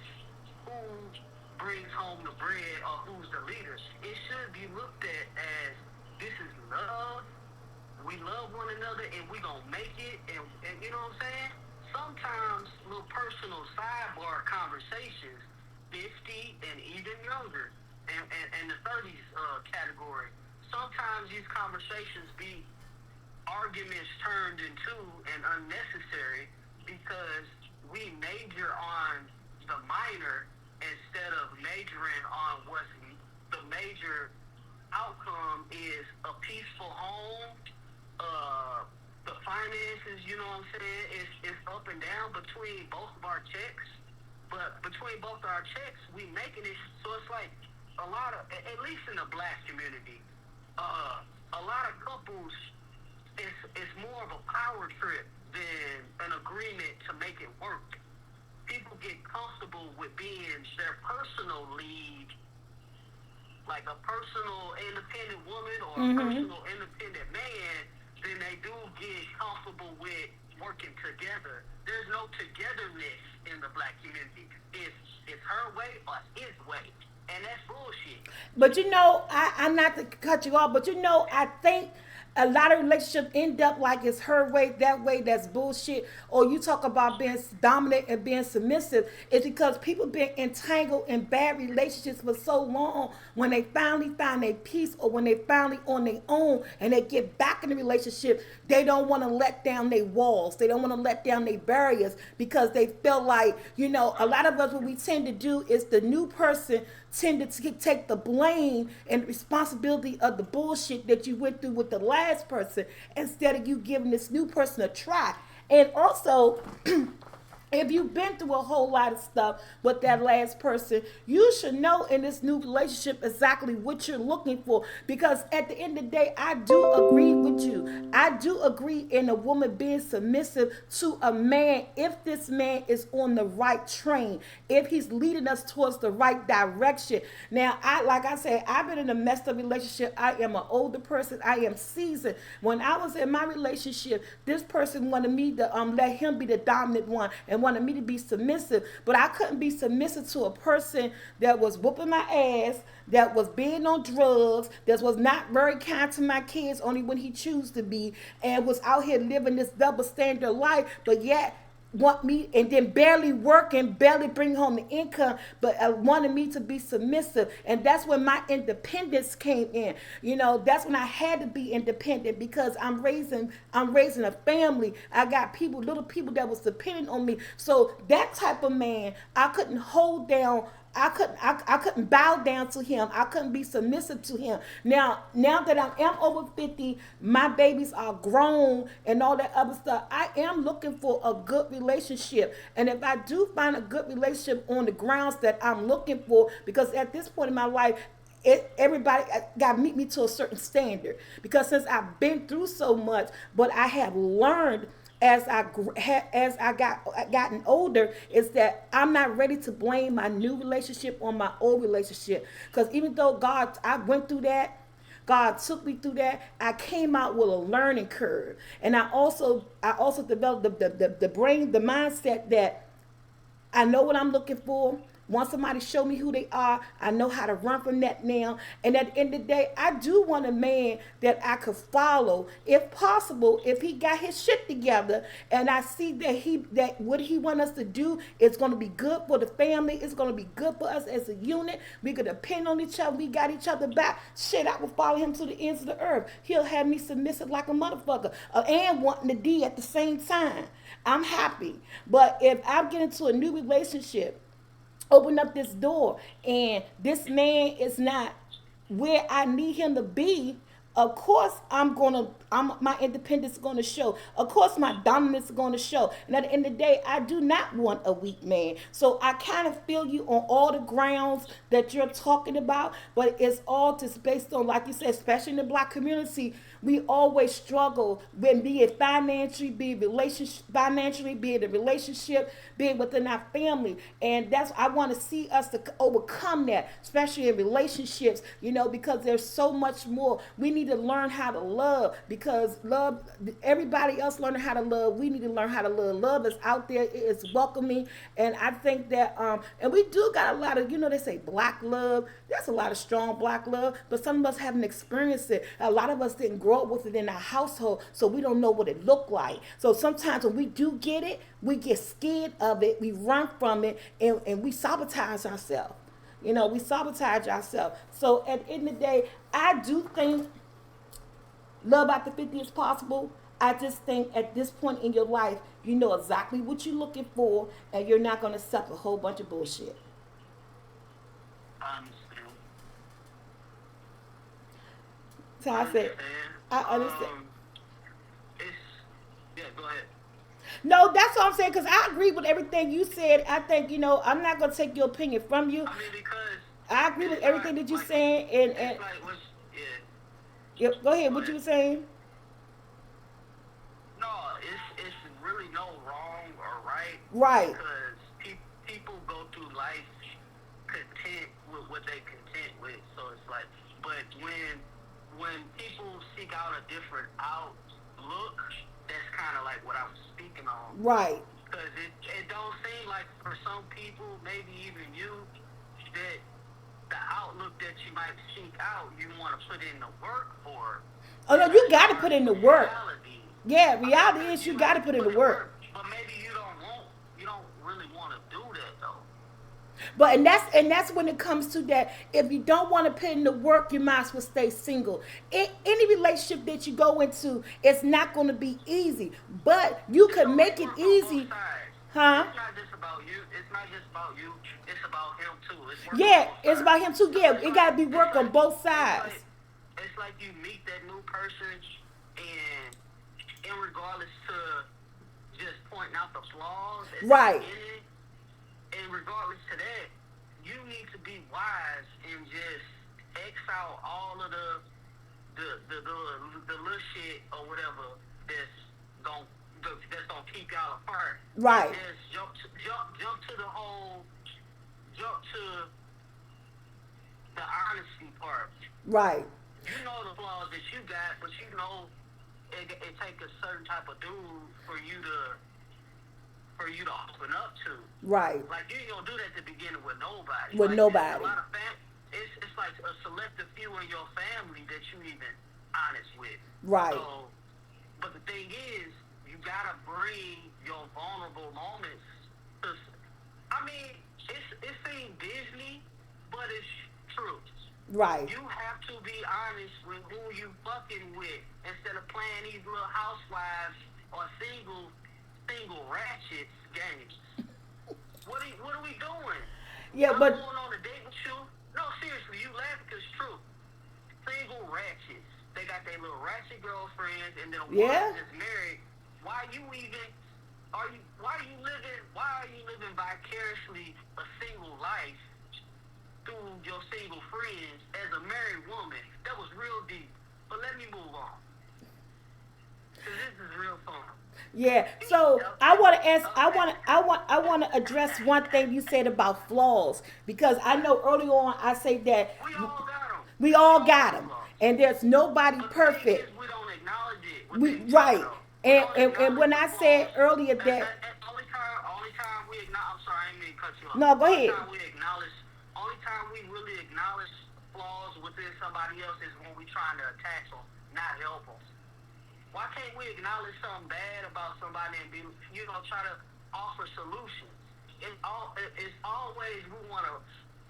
who brings home the bread or who's the leader. It should be looked at as this is love. We love one another, and we gonna make it. And you know what I'm saying? Sometimes little personal sidebar conversations, 50 and even younger, and the 30s category. Sometimes these conversations be arguments turned into and unnecessary because we major on the minor instead of majoring on what's the major outcome is a peaceful home. The finances, you know what I'm saying, is up and down between both of our checks. But between both of our checks, we making it so it's like a lot of, at least in the black community, a lot of couples, it's more of a power trip than an agreement to make it work. People get comfortable with being their personal lead, like a personal independent woman or a personal independent man, then they do get comfortable with working together. There's no togetherness in the black community. It's her way or his way. And that's bullshit. But I'm not to cut you off, but I think A lot of relationships end up like it's her way, that way, that's bullshit. Or you talk about being dominant and being submissive. It's because people been entangled in bad relationships for so long. When they finally find their peace, or when they finally on their own and they get back in the relationship, they don't want to let down their walls. They don't want to let down their barriers, because they feel like, a lot of us, what we tend to do is the new person tend to take the blame and responsibility of the bullshit that you went through with the last person, instead of you giving this new person a try. And also, if you've been through a whole lot of stuff with that last person, you should know in this new relationship exactly what you're looking for. Because at the end of the day, I do agree with you. I do agree in a woman being submissive to a man if this man is on the right train, if he's leading us towards the right direction. Now, like I said, I've been in a messed up relationship. I am an older person. I am seasoned. When I was in my relationship, this person wanted me to let him be the dominant one, and wanted me to be submissive. But I couldn't be submissive to a person that was whooping my ass, that was being on drugs, that was not very kind to my kids only when he chose to be, and was out here living this double standard life, but yet want me, and then barely working, barely bring home the income, but wanted me to be submissive. And that's when my independence came in. That's when I had to be independent, because I'm raising a family. I got little people that was dependent on me. So that type of man, I couldn't hold down. I couldn't bow down to him. I couldn't be submissive to him. Now that I am over 50, my babies are grown and all that other stuff, I am looking for a good relationship. And if I do find a good relationship on the grounds that I'm looking for, because at this point in my life, everybody got to meet me to a certain standard. Because since I've been through so much, but I have learned as I gotten older, is that I'm not ready to blame my new relationship on my old relationship. Because even though I went through that, God took me through that, I came out with a learning curve. And I also developed the brain, the mindset that I know what I'm looking for. Once somebody show me who they are, I know how to run from that now. And at the end of the day, I do want a man that I could follow, if possible, if he got his shit together, and I see that what he want us to do is going to be good for the family. It's going to be good for us as a unit. We could depend on each other. We got each other back. Shit, I will follow him to the ends of the earth. He'll have me submissive like a motherfucker, and wanting the D at the same time. I'm happy. But if I'm getting into a new relationship, open up this door, and this man is not where I need him to be, of course my independence is gonna show. Of course my dominance is gonna show. And at the end of the day, I do not want a weak man. So I kind of feel you on all the grounds that you're talking about, but it's all just based on, like you said, especially in the Black community, we always struggle when, be it financially, be it a relationship, be it within our family. And that's, I want to see us to overcome that, especially in relationships, because there's so much more. We need to learn how to love, because love, everybody else learning how to love, we need to learn how to love. Love is out there, it is welcoming. And I think that and we do got a lot of, they say Black love. There's a lot of strong Black love, but some of us haven't experienced it. A lot of us didn't grow up with it in our household, so we don't know what it looked like. So sometimes when we do get it, we get scared of it, we run from it, and we sabotage ourselves. We sabotage ourselves. So at the end of the day, I do think love after 50 is possible. I just think at this point in your life, you know exactly what you're looking for, and you're not going to suffer a whole bunch of bullshit. I understand. So I said, I understand. It's yeah. Go ahead. No, that's what I'm saying, because I agree with everything you said. I think, I'm not going to take your opinion from you. I mean, because I agree with everything that you're saying. And like what's yeah, go ahead. What you were saying? No, it's really no wrong or right. Right. Because people go through life content with what they content with. So it's like, but when people seek out a different outlook, that's kind of like what I'm speaking on. Right. Because it don't seem like for some people, maybe even you, that the outlook that you might seek out, you want to put in the work for. Oh no, you got to put That's in the work. reality. Yeah, I mean, reality is you you got have to to put in put the in work. work, but maybe you don't really want to do that though. But and that's when it comes to that. If you don't want to put in the work, you might as well stay single. Any relationship that you go into, it's not going to be easy. But you It's can gonna make be it work on both easy, sides. huh? It's not just about you. It's not just about you. It's about him too. It's work on Yeah, both it's sides. about him too. Cause Yeah, it got to be it's work on like both it's sides. like it's like you meet that new person, and in regardless to just pointing out the flaws at the Right, beginning, and regardless to that, you need to be wise and just X out all of the little shit or whatever that's gon' that's gonna keep y'all apart. And right, just jump to the whole jump to the honesty part. right, You know the flaws that you got, but you know it take a certain type of dude for you to open up to. right. Like you ain't gonna do that at the beginning with nobody. With Like there's a nobody. lot of it's like a selective few in your family that you even honest with. Right, So, but the thing is, you gotta bring your vulnerable moments. To, I mean, it seems Disney, but it's true. right. You have to be honest with who you fucking with instead of playing these little housewives or single ratchets games. What are we doing? Yeah, I'm but going on a date with you. No, seriously, you laugh because it's true. Single ratchets. They got their little ratchet girlfriends, and then one yeah, that's married. Why you even? Why are you living? Why are you living vicariously a single life through your single friends as a married woman? That was real deep. But let me move on. Cause this is real fun. yeah. So I want to ask. I want to address one thing you said about flaws because I know early on I say that We all got them. we We all all got got them, flaws. and there's nobody But the thing is, perfect. we don't acknowledge it We within each other, right, though. We and don't and, and acknowledge when the I said flaws. earlier That, that that, that only time we acknowledge. I'm sorry, I didn't mean to cut you off. no, go Only ahead. time we acknowledge. Only time we really acknowledge flaws within somebody else is when we trying to attack them, not help them. Why can't we acknowledge something bad about somebody and be, try to offer solutions? It's always we want to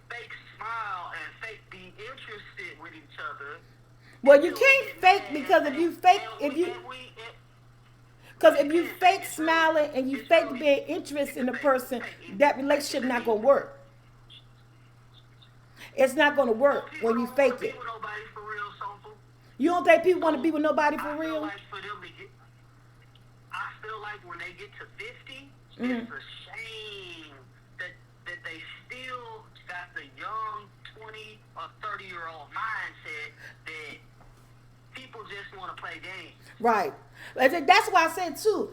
fake smile and fake be interested with each other Well, you until we can't get fake mad because if you fake if you because you if you can't fake. fake It's real. smiling and you It's fake real. being You interested can in the fake. You person, can fake that anything. You relationship can not fake gonna anything. work. It's not gonna Some work people when you don't want to fake be it. with nobody for real, soulful. You don't think people want to be So with nobody for I feel real? like for them to get, I feel like when they get to 50, Mm-hmm. it's a shame that they still got the young 20 or 30-year-old mindset that people just want to play games. Right. That's why I said too.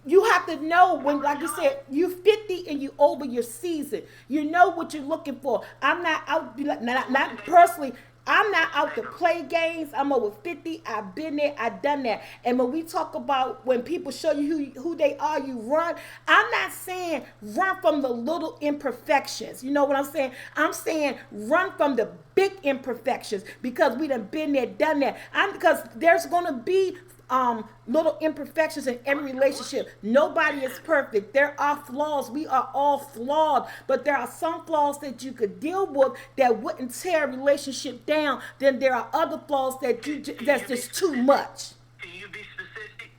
You have to know when, No, they like you don't. said, you 50 and you over your season. You know what you're looking for. I'm not out, not personally. I'm not out to play games. I'm over 50. I've been there. I've done that. And when we talk about when people show you who they are, you run. I'm not saying run from the little imperfections. You know what I'm saying? I'm saying run from the big imperfections because we done been there, done that. Because there's gonna be little imperfections in every relationship. Nobody is perfect. There are flaws. We are all flawed, but there are some flaws that you could deal with that wouldn't tear a relationship down. Then there are other flaws that that's just too much. Can you be specific?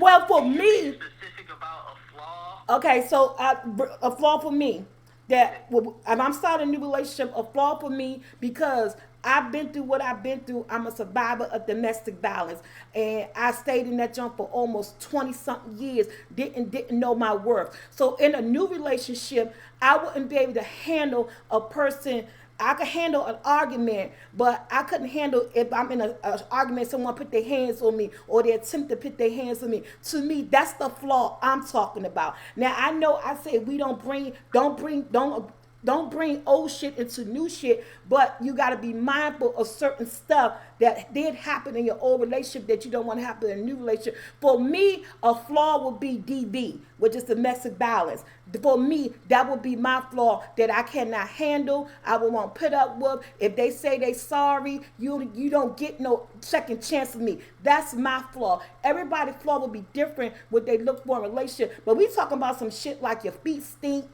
Well, for Can you be me, specific about a flaw? okay, so a flaw for me that if I'm starting a new relationship, a flaw for me because I've been through what I've been through. I'm a survivor of domestic violence, and I stayed in that junk for almost 20 something years. Didn't know my worth. So in a new relationship, I wouldn't be able to handle a person. I could handle an argument, but I couldn't handle if I'm in an argument, someone put their hands on me or they attempt to put their hands on me. To me, that's the flaw I'm talking about. Now I know I say we don't bring old shit into new shit, but you got to be mindful of certain stuff that did happen in your old relationship that you don't want to happen in a new relationship. For me, a flaw would be DV, which is domestic violence. For me, that would be my flaw that I cannot handle. I would want to put up with. If they say they sorry, you don't get no second chance of me. That's my flaw. Everybody's flaw will be different what they look for in a relationship. But we talking about some shit like your feet stink,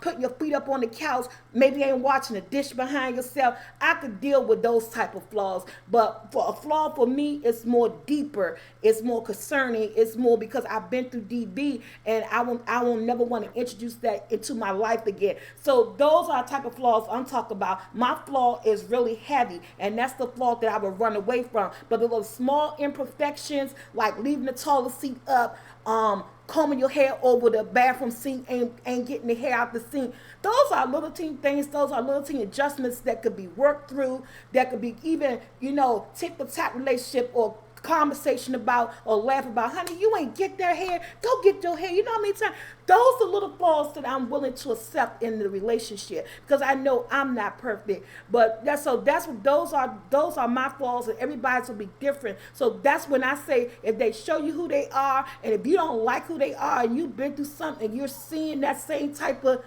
putting your feet up on the couch, maybe ain't watching a dish behind yourself. I could deal with those type of flaws. But for a flaw for me, it's more deeper. It's more concerning. It's more because I've been through DB and I will never want to introduce that into my life again. So those are the type of flaws I'm talking about. My flaw is really heavy, and that's the flaw that I would run away from. But the little small imperfections, like leaving the toilet seat up, combing your hair over the bathroom sink, ain't getting the hair out the sink. Those are little teeny things. Those are little teeny adjustments that could be worked through. That could be even, tip for tap relationship or conversation about or laugh about, honey, you ain't get their hair, go get your hair. You know what I mean? Those are little flaws that I'm willing to accept in the relationship because I know I'm not perfect. But that's what those are my flaws, and everybody's will be different. So that's when I say if they show you who they are, and if you don't like who they are, and you've been through something, and you're seeing that same type of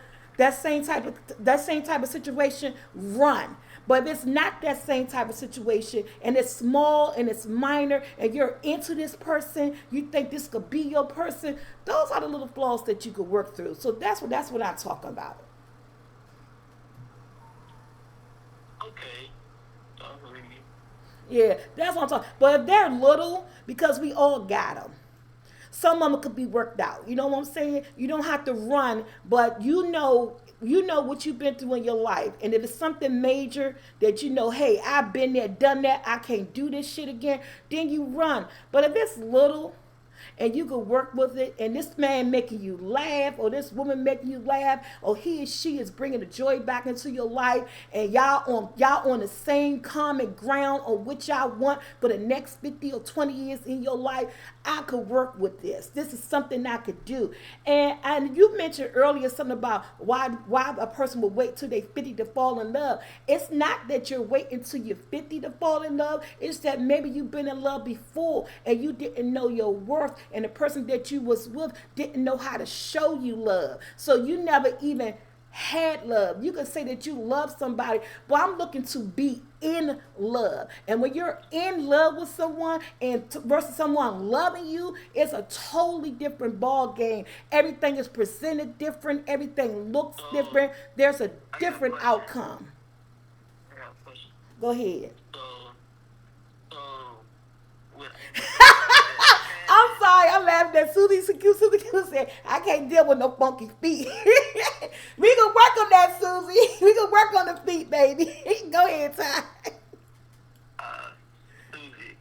situation, run. But if it's not that same type of situation and it's small and it's minor and you're into this person, you think this could be your person, those are the little flaws that you could work through. So that's what I'm talking about. Okay. Yeah, that's what I'm talking. But if they're little, because we all got them. Some of them could be worked out. You know what I'm saying? You don't have to run, but you know what you've been through in your life. And if it's something major that hey, I've been there, done that, I can't do this shit again, then you run. But if it's little and you can work with it, and this man making you laugh, or this woman making you laugh, or he or she is bringing the joy back into your life, and y'all on the same common ground on which y'all want for the next 50 or 20 years in your life, I could work with this. This is something I could do. And you mentioned earlier something about why a person would wait till they're 50 to fall in love. It's not that you're waiting till you're 50 to fall in love. It's that maybe you've been in love before and you didn't know your worth, and the person that you was with didn't know how to show you love. So you never even had love. You can say that you love somebody, but I'm looking to be in love. And when you're in love with someone and versus someone loving you, it's a totally different ball game. Everything is presented different. Everything looks different. There's a different outcome. I got a question. Go ahead. With I'm sorry, I'm laughing at Susie said, I can't deal with no funky feet. We can work on that, Susie. We can work on the feet, baby. Go ahead, Ty. Susie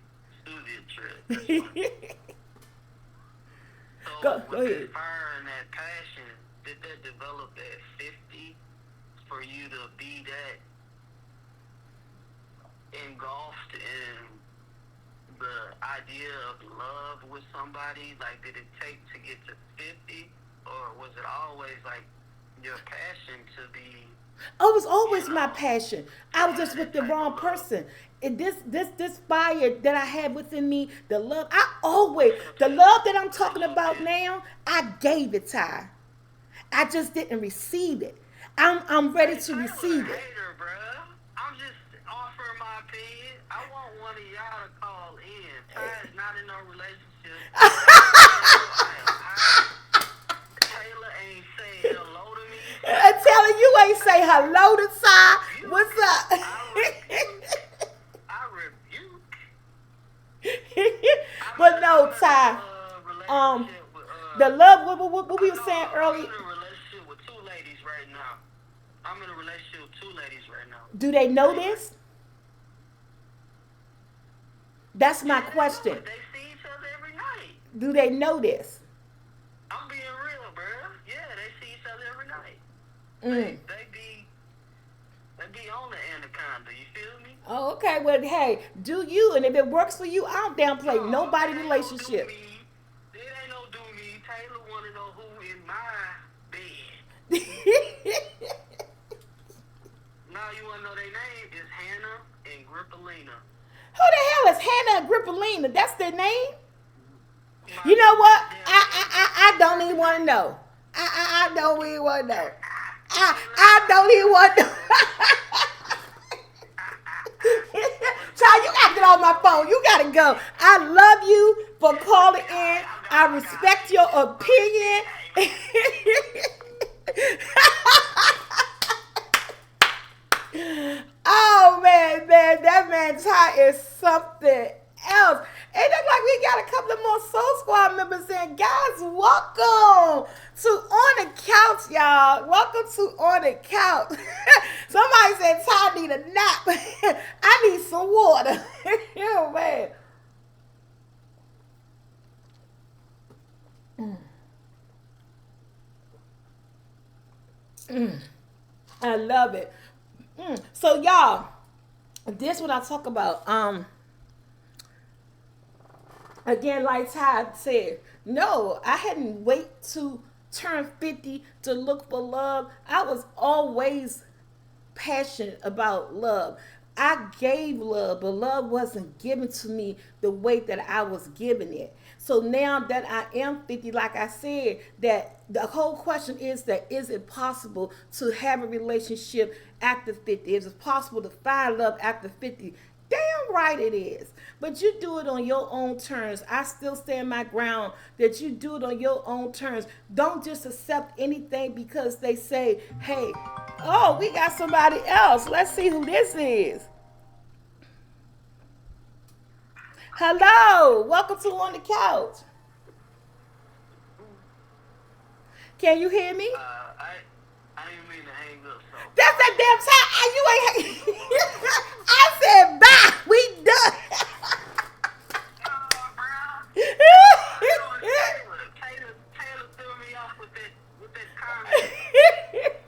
a trip. So Go with ahead. that fire and that passion, did that develop at 50 for you to be that engulfed in the idea of love with somebody? Like, did it take to get to 50, or was it always like your passion to be? Oh, it was always my passion. I was just with the wrong person. This fire that I had within me, the love, the love that I'm talking about now, I gave it, Ty. I just didn't receive it. I'm ready to receive it. Hater, bruh. I'm just offering my opinion. I want one of y'all to call in. Ty is not in no relationship. Taylor ain't saying hello to me. Taylor, you ain't say hello to Ty. What's up? I rebuke. But no, Ty. The love. What we were saying earlier. I'm in a relationship with two ladies right now. Do they know this? That's my question. They see each other every night. Do they know this? I'm being real, bro. Yeah, they see each other every night. Mm. They be on the anaconda. You feel me? Oh, okay. Well, hey, do you? And if it works for you, I don't downplay nobody relationship. It ain't no do me. Taylor want to know who in my bed. Now you want to know their name is Hannah and Grippalina. Who the hell is Hannah Agrippina? That's their name? You My know what? damn I don't even want to know. I don't even want to know. I Taylor. don't even want to know. Child, you gotta get on my phone. You gotta go. I love you for calling in. I respect your opinion. Oh man, that man Ty is something else. It looks like we got a couple of more Soul Squad members in. Guys, welcome to On the Couch, y'all. Welcome to On the Couch. Somebody said Ty need a nap. I need some water. Oh man. I love it. So y'all, this what I talk about. Again, like Ty said, no, I hadn't wait to turn 50 to look for love. I was always passionate about love. I gave love, but love wasn't given to me the way that I was giving it. So now that I am 50, like I said, that the whole question is that is it possible to have a relationship after 50? Is it possible to find love after 50? Damn right it is. But you do it on your own terms. I still stand my ground that you do it on your own terms. Don't just accept anything because they say, hey, oh, we got somebody else. Let's see who this is. Hello. Welcome to On the Couch. Can you hear me? I didn't mean to hang up, so. That's that damn time. You ain't. I said bye. We done. Oh, bro. I know it's Taylor. Taylor threw me off with that comment.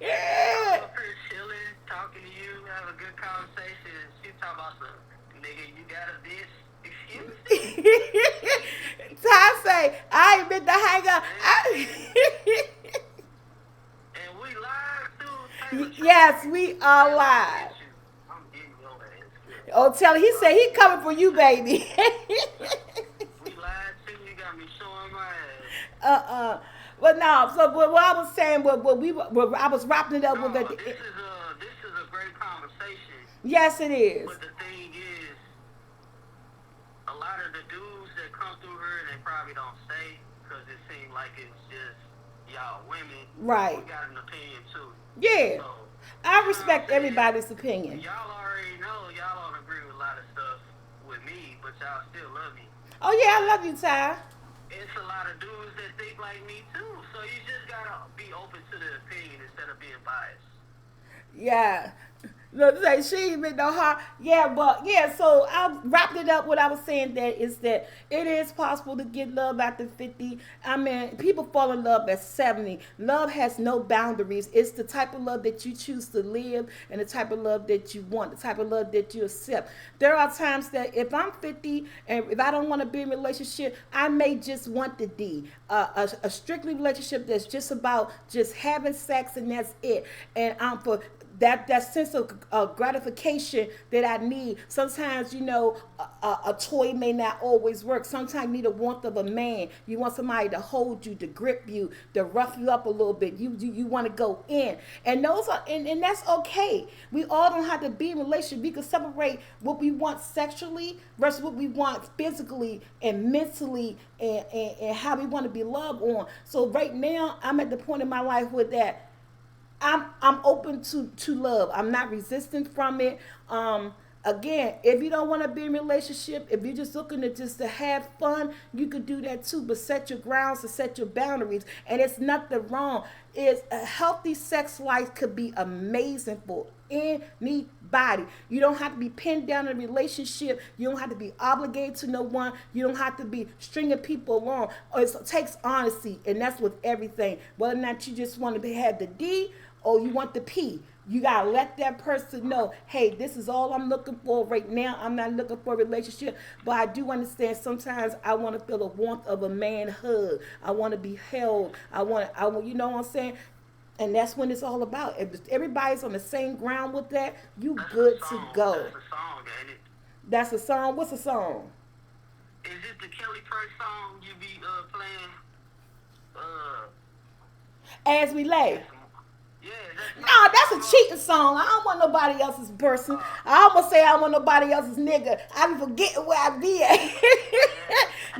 I'm up here chilling, talking to you, have a good conversation, and she talking about some nigga, you got a bitch. Excuse me? Ty say, I ain't been to hang up. And we live too, Taylor. Yes, we are live. I'm getting your ass. Oh, tell he said he coming for you, baby. We live too, you got me showing my ass. But no, so what I was saying, what I was wrapping it up with No, it. this is a great conversation. Yes, it is. But the thing is, a lot of the dudes that come through here, they probably don't stay because it seems like it's just y'all women. Right. We got an opinion too. Yeah. So, I respect everybody's opinion. y'all already know y'all don't agree with a lot of stuff with me, but y'all still love me. Oh yeah, I love you, Ty. It's a lot of dudes that think like me too. So you just gotta be open to the opinion instead of being biased. Yeah. Look, say she ain't been no hard. Yeah, but yeah, so I wrapped it up. What I was saying that is that it is possible to get love after 50. I mean, people fall in love at 70. Love has no boundaries. It's the type of love that you choose to live and the type of love that you want, the type of love that you accept. There are times that if I'm 50 and if I don't want to be in a relationship, I may just want the D. A strictly relationship that's just about just having sex and that's it. And for that sense of gratification that I need. Sometimes, a toy may not always work. Sometimes you need a warmth of a man. You want somebody to hold you, to grip you, to rough you up a little bit. You want to go in, and those are and that's okay. We all don't have to be in a relationship. We can separate what we want sexually versus what we want physically and mentally, and how we want to be loved on. So right now, I'm at the point in my life where that. I'm open to love. I'm not resistant from it. Again, if you don't want to be in a relationship, if you're just looking to have fun, you could do that too. But set your grounds and set your boundaries. And it's nothing wrong. It's a healthy sex life could be amazing for anybody. You don't have to be pinned down in a relationship. You don't have to be obligated to no one. You don't have to be stringing people along. It takes honesty, and that's with everything. Whether or not you just want to have the D or you want the P. You gotta let that person know, hey, this is all I'm looking for right now. I'm not looking for a relationship, but I do understand sometimes I want to feel the warmth of a man hug. I want to be held. I want, you know what I'm saying? And that's when it's all about. If everybody's on the same ground with that, you That's good a to song. go. That's a song, ain't it? That's a song. What's a song? Is it the Kelly Price song you be playing? Uh, As We Lay. yeah, that's No, that's a cheating song. I don't want nobody else's person. I almost say I don't want nobody else's nigga. I be forgetting where I be at.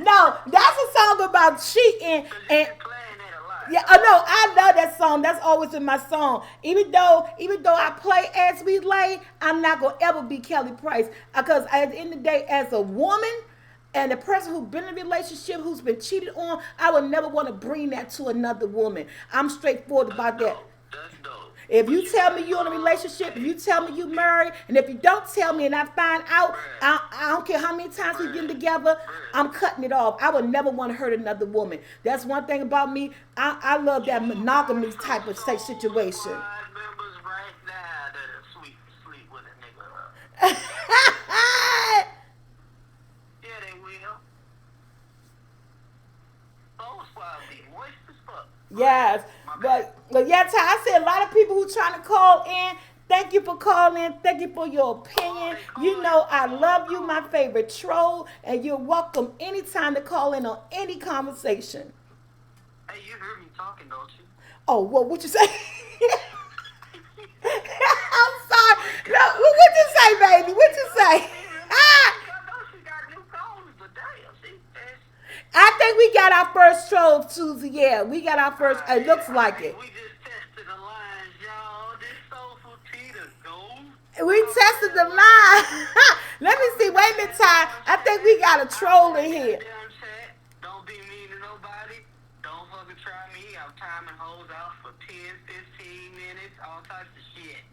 No, that's a song about cheating and playing that a lot. yeah, I know. I love that song. That's always in my song. Even though I play As We Lay, I'm not gonna ever be Kelly Price because at the end of the day, as a woman and a person who's been in a relationship who's been cheated on, I would never want to bring that to another woman. I'm straightforward about that. That's dope. If you tell me you're in a relationship, if you tell me you married, and if you don't tell me and I find out, I don't care how many times we've been together, I'm cutting it off. I would never want to hurt another woman. That's one thing about me. I love that monogamy type of sex situation. Squad members right now that are sleep with a nigga. Yeah, they will. Those squad be moist as fuck. Yes, My bad. but yeah, Ty, I said a lot of people who trying to call in. Thank you for calling. Thank you for your opinion. You know I love you, my favorite troll, and you're welcome anytime to call in on any conversation. Hey, you heard me talking, don't you? Oh, well, what you say? I'm sorry. No, what you say, baby? What you say? Ah, I know she got new phones, but damn, I think we got our first troll, Susie. Yeah, we got our first. It looks like it. We just tested the lines, y'all. This soulful tea to go. We tested the line. Let me see. Wait a minute, Ty. I think we got a troll in here. Damn chat. Don't be mean to nobody. Don't fucking try me. I'm timing hoes out for 10, 15 minutes, all types of shit.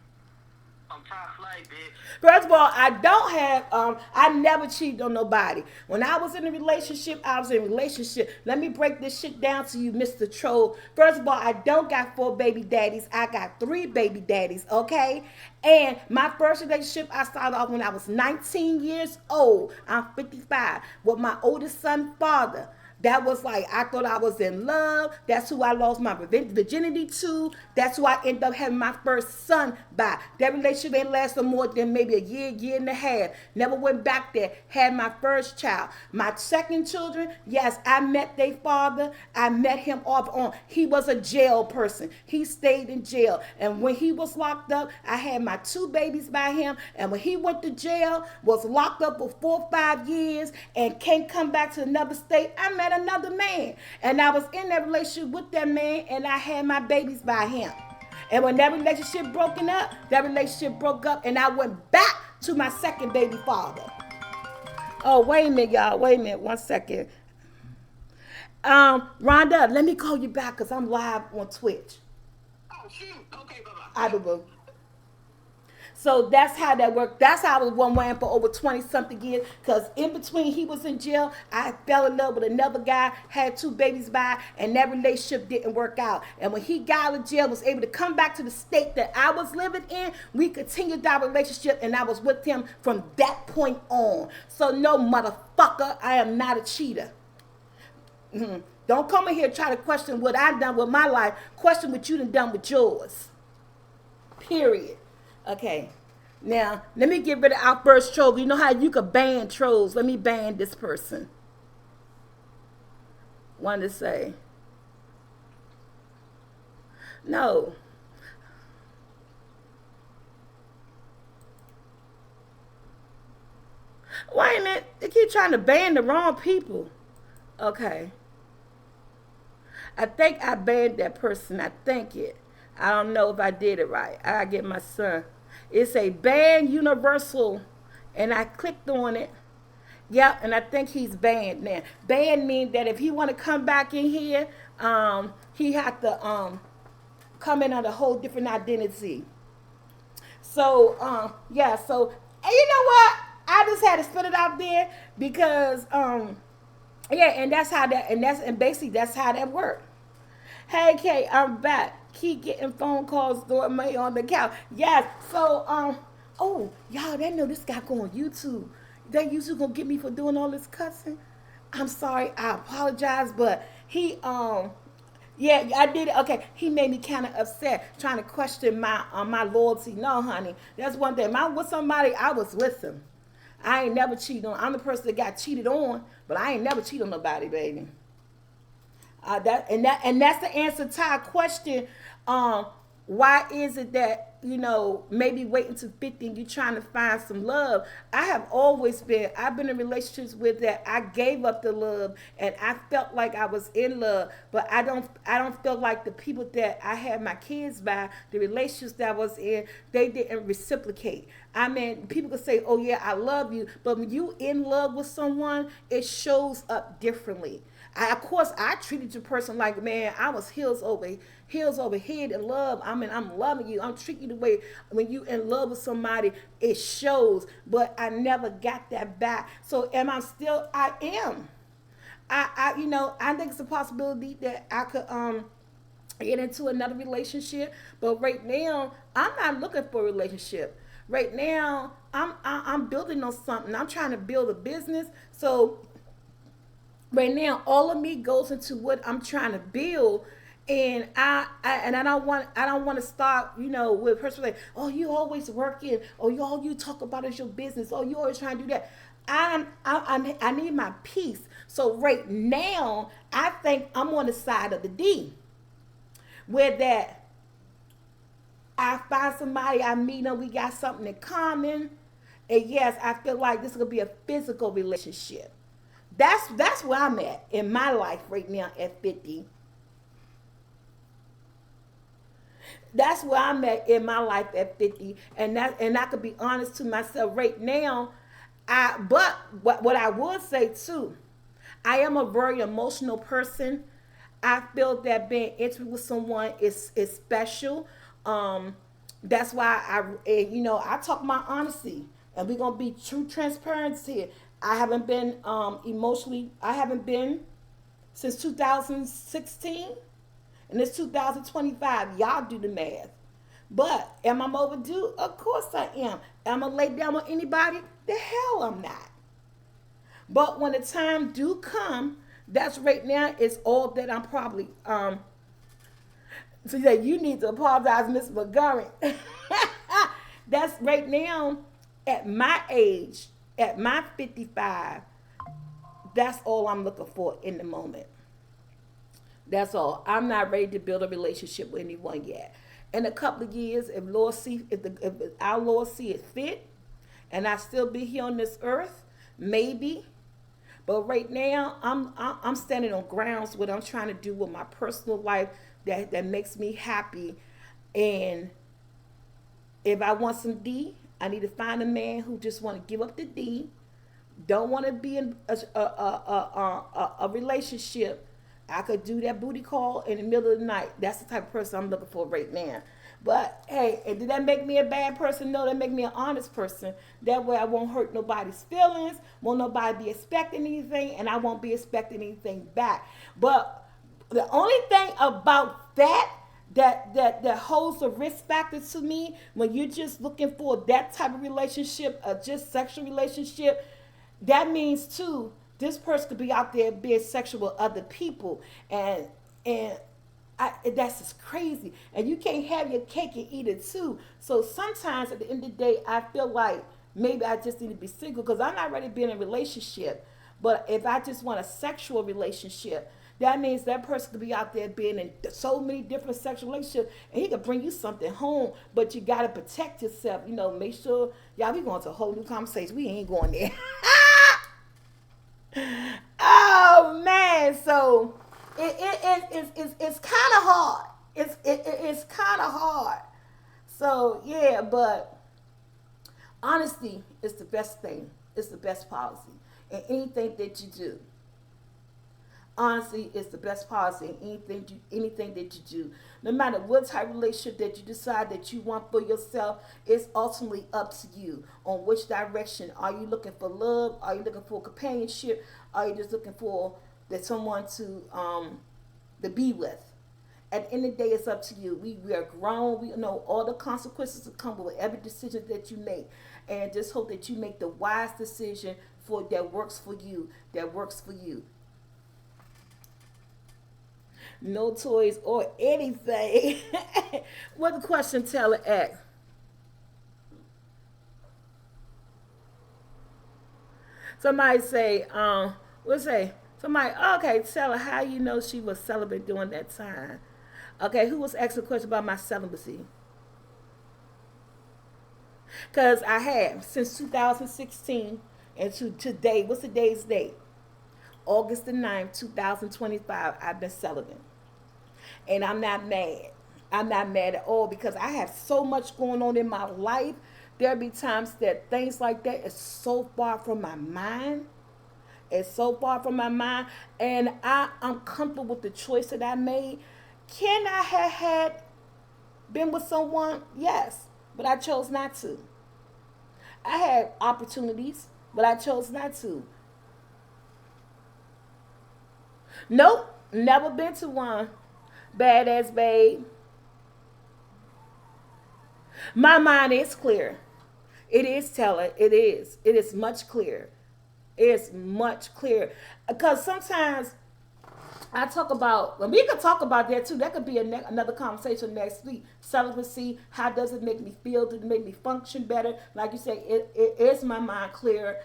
I'm top flight, bitch. First of all, I never cheated on nobody. When I was in a relationship, I was in a relationship. Let me break this shit down to you, Mr. Troll. First of all, I don't got 4 baby daddies. I got 3 baby daddies, okay? And my first relationship, I started off when I was 19 years old. I'm 55 with my oldest son's father. That was like, I thought I was in love. That's who I lost my virginity to. That's who I ended up having my first son by. That relationship ain't lasted more than maybe a year and a half. Never went back there. Had my first child. My second children, yes, I met their father. I met him off on. He was a jail person. He stayed in jail. And when he was locked up, I had my 2 babies by him. And when he went to jail, was locked up for 4 or 5 years, and can't come back to another state, I met another man, and I was in that relationship with that man, and I had my babies by him. And when that relationship broke up, and I went back to my second baby father. Oh, wait a minute, y'all. Wait a minute. 1 second. Rhonda, let me call you back because I'm live on Twitch. Oh, shoot. Okay, bye-bye. I will. So that's how that worked. That's how I was one man for over 20 something years. Because in between he was in jail, I fell in love with another guy, had 2 babies by, and that relationship didn't work out. And when he got out of jail, was able to come back to the state that I was living in, we continued our relationship, and I was with him from that point on. So no, motherfucker, I am not a cheater. Mm-hmm. Don't come in here and try to question what I've done with my life. Question what you done with yours. Period. Okay, now let me get rid of our first troll. You know how you could ban trolls? Let me ban this person. Wanted to say. No. Wait a minute. They keep trying to ban the wrong people. Okay. I think I banned that person. I think it. I don't know if I did it right. I get my son. It's a ban universal, and I clicked on it. Yep, and I think he's banned now. Banned means that if he want to come back in here, he have to come in on a whole different identity. So yeah. So and you know what? I just had to spit it out there because yeah, and that's how that and basically that's how that worked. Hey Kay, I'm back. Keep getting phone calls throwing me on the couch. Yes. So oh y'all, they know this guy go on YouTube. That YouTube gonna get me for doing all this cussing. I'm sorry. I apologize, but he yeah, I did it. Okay, he made me kind of upset, trying to question my my loyalty. No, honey, that's one thing. If I was somebody, I was with him. I ain't never cheated on. I'm the person that got cheated on, but I ain't never cheated on nobody, baby. That's the answer to our question. Um, why is it that maybe waiting to 50 and you trying to find some love? I've been in relationships with that I gave up the love and I felt like I was in love, but I don't feel like the people that I had my kids by, the relationships that I was in, they didn't reciprocate. I mean, people could say, "Oh yeah, I love you," but when you in love with someone, it shows up differently. Of course, I treated the person like, man, I was heels over head in love. I mean, I'm loving you. I'm treating you the way when you in love with somebody, it shows. But I never got that back. So am I still? I am. I think it's a possibility that I could get into another relationship. But right now, I'm not looking for a relationship. Right now, I'm building on something. I'm trying to build a business. So right now all of me goes into what I'm trying to build. And I don't want to start with a person like, oh, you always working, or you all you talk about is your business, or you always trying to do that. I need my peace. So right now I think I'm on the side of the D, where that I find somebody, I meet them, we got something in common, and yes, I feel like this is gonna be a physical relationship. That's where I'm at in my life right now at 50. That's where I'm at in my life at 50, and I could be honest to myself right now. But what I would say too, I am a very emotional person. I feel that being intimate with someone is special. Um, that's why I talk my honesty, and we're gonna be true transparency here. I haven't been emotionally. I haven't been since 2016, and it's 2025. Y'all do the math. But am I overdue? Of course I am. Am I laid down on anybody? The hell I'm not. But when the time do come, that's right now is all that I'm probably so yeah, you need to apologize, Miss Montgomery. That's right now at my age, at my 55, that's all I'm looking for in the moment. That's all. I'm not ready to build a relationship with anyone yet. In a couple of years, if our Lord see it fit, and I still be here on this earth, maybe. But right now, I'm standing on grounds what I'm trying to do with my personal life that makes me happy. And if I want some D, I need to find a man who just want to give up the D, don't want to be in a relationship. I could do that booty call in the middle of the night. That's the type of person I'm looking for right now. But hey, and did that make me a bad person? No, that make me an honest person. That way I won't hurt nobody's feelings, won't nobody be expecting anything, and I won't be expecting anything back. But the only thing about that holds a risk factor to me when you're just looking for that type of relationship, just sexual relationship, that means too this person could be out there being sexual with other people, and that's just crazy. And you can't have your cake and eat it too. So sometimes at the end of the day, I feel like maybe I just need to be single because I'm not ready to be in a relationship. But if I just want a sexual relationship, that means that person could be out there being in so many different sexual relationships, and he could bring you something home. But you gotta protect yourself. Make sure y'all. We going to a whole new conversation. We ain't going there. Oh man, so it's kind of hard. It's kind of hard. So yeah, but honesty is the best thing. It's the best policy in anything that you do. Honesty is the best policy in anything that you do. No matter what type of relationship that you decide that you want for yourself, it's ultimately up to you on which direction. Are you looking for love? Are you looking for companionship? Are you just looking for that someone to be with? At the end of the day, it's up to you. We are grown. We know all the consequences that come with every decision that you make, and just hope that you make the wise decision for that works for you. That works for you. No toys or anything. What the question teller asked? Somebody say, we'll say, somebody, okay, tell her how you know she was celibate during that time. Okay, who was asking a question about my celibacy? Because I have, since 2016 and to today, what's the day's date? August the 9th, 2025, I've been celibate. And I'm not mad. I'm not mad at all because I have so much going on in my life. There'll be times that things like that is so far from my mind. It's so far from my mind. And I'm comfortable with the choice that I made. Can I have had been with someone? Yes. But I chose not to. I had opportunities, but I chose not to. Nope. Never been to one. Badass babe. My mind is clear. It is, Teller. It is. It is much clearer. It's much clearer. Because sometimes I talk about, and we could talk about that too. That could be another conversation next week. Celibacy, how does it make me feel? Does it make me function better? Like you say, it is my mind clear.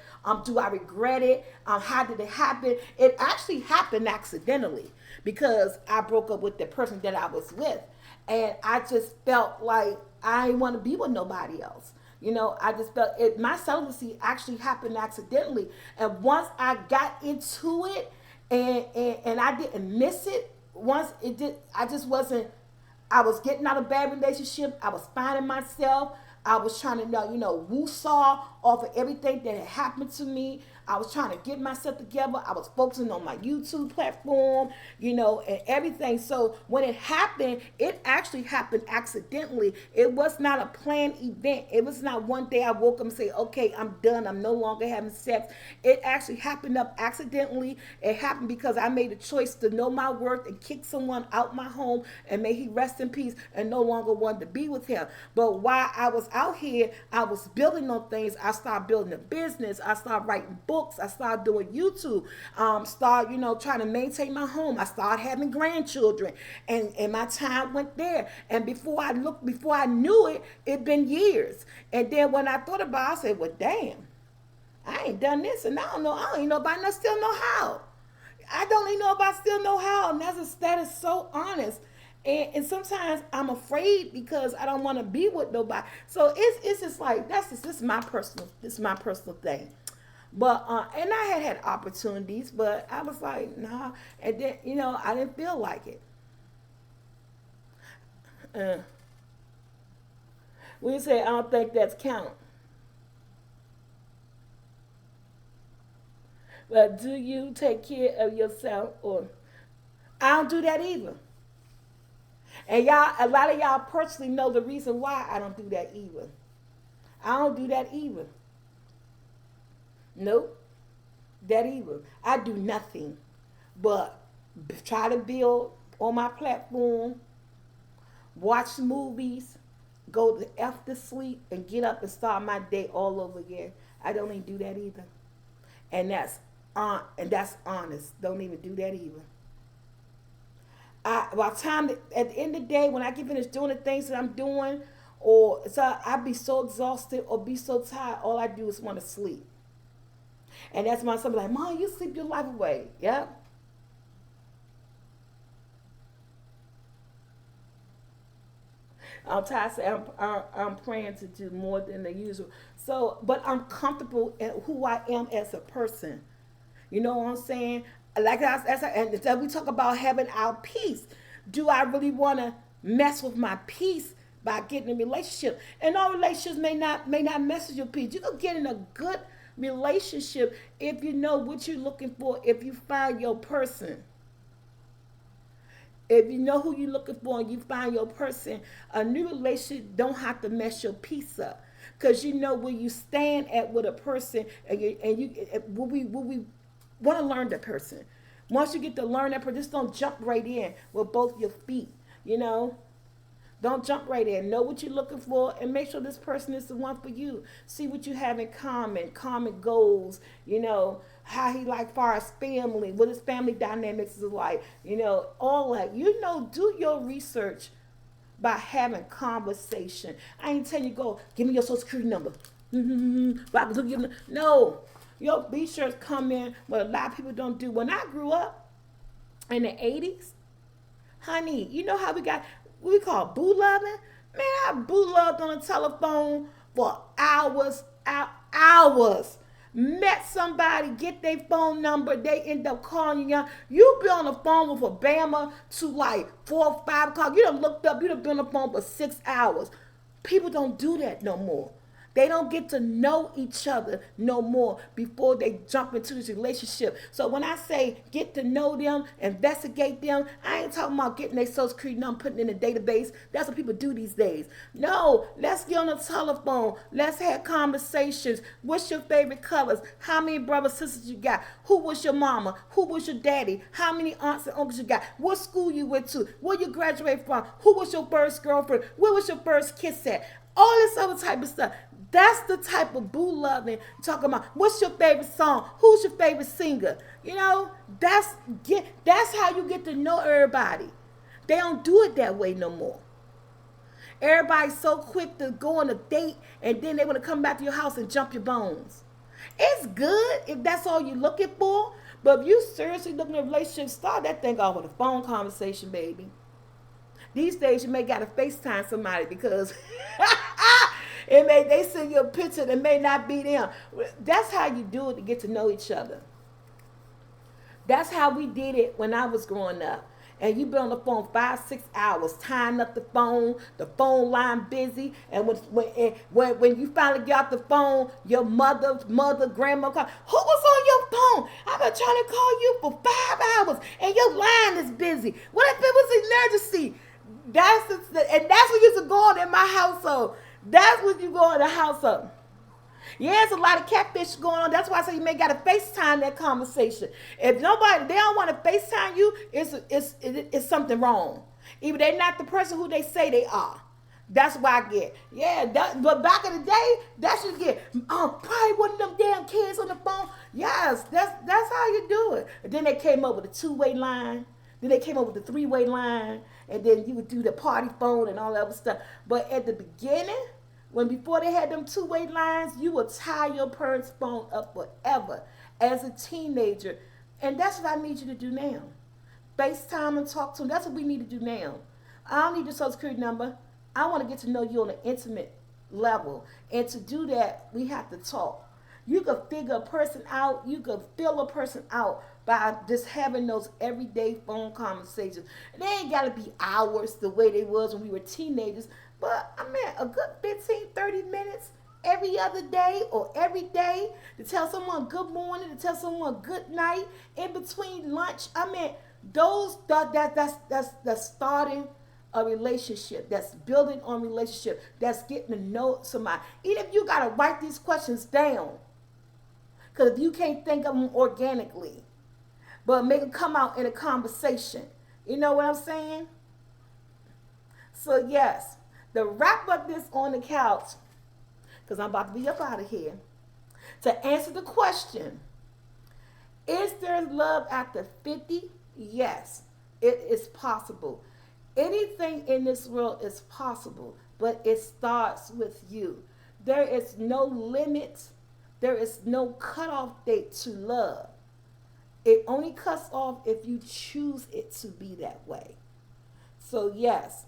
Do I regret it? How did it happen? It actually happened accidentally because I broke up with the person that I was with. And I just felt like I didn't want to be with nobody else. I just felt it. My celibacy actually happened accidentally, and once I got into it, and I didn't miss it. Once it did, I just wasn't. I was getting out of a bad relationship. I was finding myself. I was trying to woo-saw off of everything that had happened to me. I was trying to get myself together. I was focusing on my YouTube platform, and everything. So when it happened, it actually happened accidentally. It was not a planned event. It was not one day I woke up and say, okay, I'm done. I'm no longer having sex. It actually happened up accidentally. It happened because I made a choice to know my worth and kick someone out my home, and may he rest in peace, and no longer wanted to be with him. But while I was out here, I was building on things. I started building a business. I started writing books. I started doing YouTube. Trying to maintain my home. I started having grandchildren, and my time went there. And before I knew it, it'd been years. And then when I thought about it, I said, well, damn, I ain't done this, and I don't know. I don't even know if I still know how. I don't even know if I still know how. And that is so honest. And sometimes I'm afraid because I don't want to be with nobody. So it's just like this is my personal thing. But and I had opportunities, but I was like, nah. And then I didn't feel like it. Uh, when you say I don't think that's count, but do you take care of yourself? Or I don't do that either. And y'all, a lot of y'all personally know the reason why I don't do that either. I don't do that either. Nope, that either. I do nothing but try to build on my platform, watch movies, go to F to sleep, and get up and start my day all over again. I don't even do that either. And that's honest. Don't even do that either. By the time at the end of the day, when I get finished doing the things that I'm doing, or so I be so exhausted or be so tired, all I do is want to sleep. And that's my son be like, Mom, you sleep your life away. Yep. I'm tired. I'm praying to do more than the usual. So, but I'm comfortable in who I am as a person. You know what I'm saying? Like and so we talk about having our peace. Do I really want to mess with my peace by getting in a relationship? And all relationships may not mess with your peace. You can get in a good relationship if you know what you're looking for. If you find your person, if you know who you're looking for and you find your person, a new relationship don't have to mess your peace up. Because you know where you stand at with a person, will we want to learn that person. Once you get to learn that person, just don't jump right in with both your feet. You know, don't jump right in. Know what you're looking for and make sure this person is the one for you. See what you have in common goals, how he like far as family, what his family dynamics is like, all that. Do your research by having conversation. I ain't telling you go, give me your social security number. No. These shirts come in what a lot of people don't do. When I grew up in the 80s, honey, you know how we got what we call boo loving? Man, I boo loved on the telephone for hours, hours. Met somebody, get their phone number, they end up calling you. You be on the phone with Obama to like 4 or 5 o'clock. You done looked up, you done been on the phone for 6 hours. People don't do that no more. They don't get to know each other no more before they jump into this relationship. So when I say get to know them, investigate them, I ain't talking about getting their social security number, putting in a database. That's what people do these days. No, let's get on the telephone. Let's have conversations. What's your favorite colors? How many brothers, sisters you got? Who was your mama? Who was your daddy? How many aunts and uncles you got? What school you went to? Where you graduated from? Who was your first girlfriend? Where was your first kiss at? All this other type of stuff. That's the type of boo loving talking about. What's your favorite song? Who's your favorite singer? That's how you get to know everybody. They don't do it that way no more. Everybody's so quick to go on a date and then they want to come back to your house and jump your bones. It's good if that's all you're looking for, but if you seriously looking at a relationship, start that thing off with a phone conversation, baby. These days you may gotta FaceTime somebody because they send you a picture that may not be them. That's how you do it to get to know each other. That's how we did it when I was growing up. And you've been on the phone 5-6 hours, tying up the phone line busy. And when you finally get off the phone, your mother, grandma call, who was on your phone? I've been trying to call you for 5 hours and your line is busy. What if it was an emergency? And that's what used to go on in my household. That's what you go in the household. Yeah, there's a lot of catfish going on. That's why I say you may got to FaceTime that conversation. If they don't want to FaceTime you, it's something wrong. Either they're not the person who they say they are. That's why I get. Yeah, but back in the day, that should get probably one of them damn kids on the phone. Yes, that's how you do it. And then they came up with a 2-way line. Then they came up with the 3-way line. And then you would do the party phone and all that other stuff. But at the beginning, before they had them 2-way lines, you would tie your parents' phone up forever as a teenager. And that's what I need you to do now. FaceTime and talk to them. That's what we need to do now. I don't need your social security number. I want to get to know you on an intimate level. And to do that, we have to talk. You could figure a person out. You could feel a person out by just having those everyday phone conversations. And they ain't got to be hours the way they was when we were teenagers. But, I mean, a good 15, 30 minutes every other day or every day to tell someone good morning, to tell someone good night in between lunch. I mean, that's starting a relationship. That's building on relationship. That's getting to know somebody. Even if you got to write these questions down. Because if you can't think of them organically, but make them come out in a conversation. You know what I'm saying? So, yes. To wrap up this on the couch, because I'm about to be up out of here, to answer the question, is there love after 50? Yes, it is possible. Anything in this world is possible, but it starts with you. There is no limit. There is no cutoff date to love. It only cuts off if you choose it to be that way. So, yes.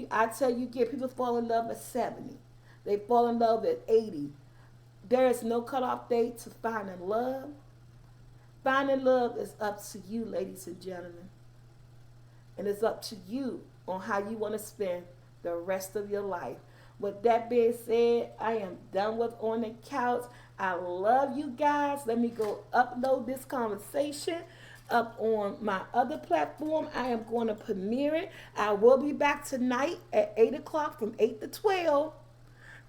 I tell you, people fall in love at 70. They fall in love at 80. There is no cutoff date to finding love. Finding love is up to you, ladies and gentlemen. And it's up to you on how you want to spend the rest of your life. With that being said, I am done with On the Couch. I love you guys. Let me go upload this conversation up on my other platform. I am going to premiere it. I will be back tonight at 8 o'clock from 8 to 12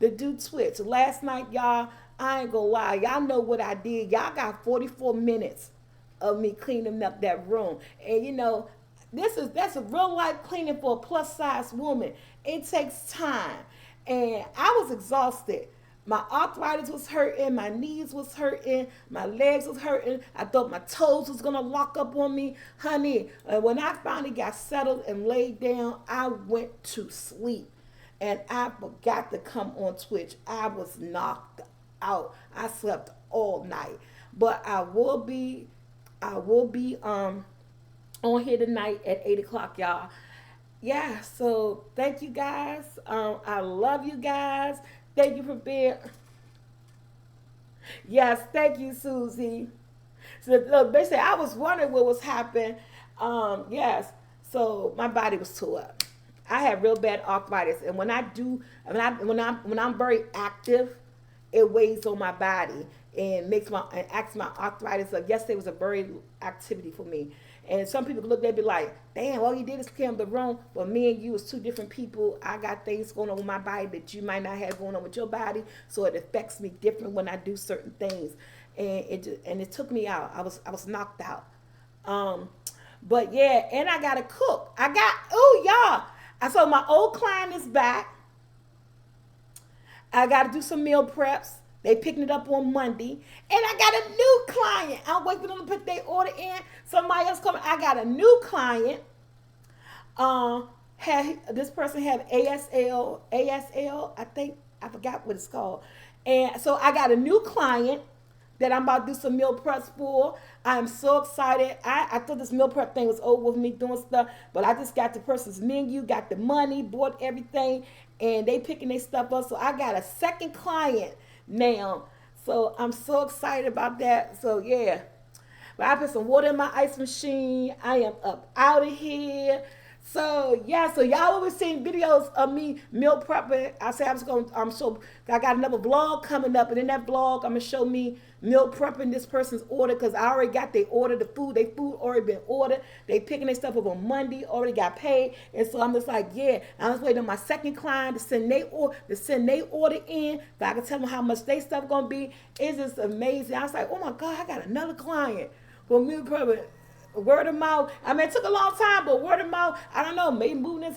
to do Twitch. Last night, y'all, I ain't gonna lie. Y'all know what I did. Y'all got 44 minutes of me cleaning up that room. And that's a real life cleaning for a plus size woman. It takes time. And I was exhausted. My arthritis was hurting, my knees was hurting, my legs was hurting. I thought my toes was gonna lock up on me. Honey, when I finally got settled and laid down, I went to sleep. And I forgot to come on Twitch. I was knocked out. I slept all night. But I will be on here tonight at 8 o'clock, y'all. Yeah, so thank you guys. I love you guys. Thank you for being. Yes, thank you, Susie. So look, they say I was wondering what was happening. Yes, so my body was tore up. I had real bad arthritis, and when I'm very active, it weighs on my body and makes my and acts my arthritis. Like yesterday was a very activity for me, and some people look at me like, "Damn, all you did is came the room." But me and you is two different people. I got things going on with my body that you might not have going on with your body, so it affects me different when I do certain things, and it took me out. I was knocked out. Um, but yeah, and I got to cook. Y'all. I saw my old client is back. I got to do some meal preps. They picking it up on Monday. And I got a new client. I'm waiting for them to put their order in. Somebody else coming. I got a new client. This person have ASL, I think. I forgot what it's called. And so I got a new client that I'm about to do some meal preps for. I'm so excited. I thought this meal prep thing was over with me doing stuff, but I just got the person's menu, got the money, bought everything, and they picking their stuff up. So I got a second client now. So I'm so excited about that. So yeah. But I put some water in my ice machine. I am up out of here. So yeah, so y'all always seen videos of me meal prepping. I say I was going. So I got another vlog coming up, and in that vlog, I'm gonna show me meal prepping this person's order because I already got their order. The food, they food already been ordered. They picking their stuff up on Monday. Already got paid, and so I'm just like, yeah. I'm just waiting on my second client to send they order in. But I can tell them how much they stuff gonna be. It's just amazing. I was like, oh my god, I got another client for meal prepping. Word of mouth. I mean, it took a long time, but word of mouth. I don't know. Maybe moving in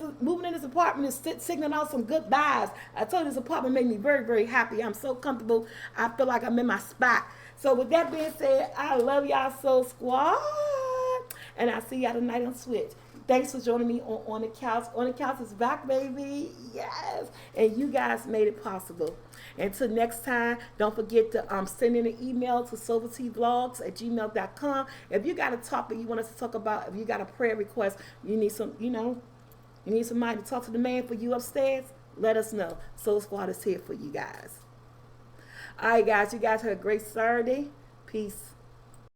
this apartment is signaling out some good vibes. I told you this apartment made me very, very happy. I'm so comfortable. I feel like I'm in my spot. So with that being said, I love y'all so squad, and I'll see y'all tonight on Switch. Thanks for joining me on the couch. On the couch is back, baby. Yes, and you guys made it possible. Until next time, don't forget to send in an email to silvertvlogs@gmail.com. If you got a topic you want us to talk about, if you got a prayer request, you need you need somebody to talk to the man for you upstairs, let us know. Soul Squad is here for you guys. All right, guys, you guys have a great Saturday. Peace.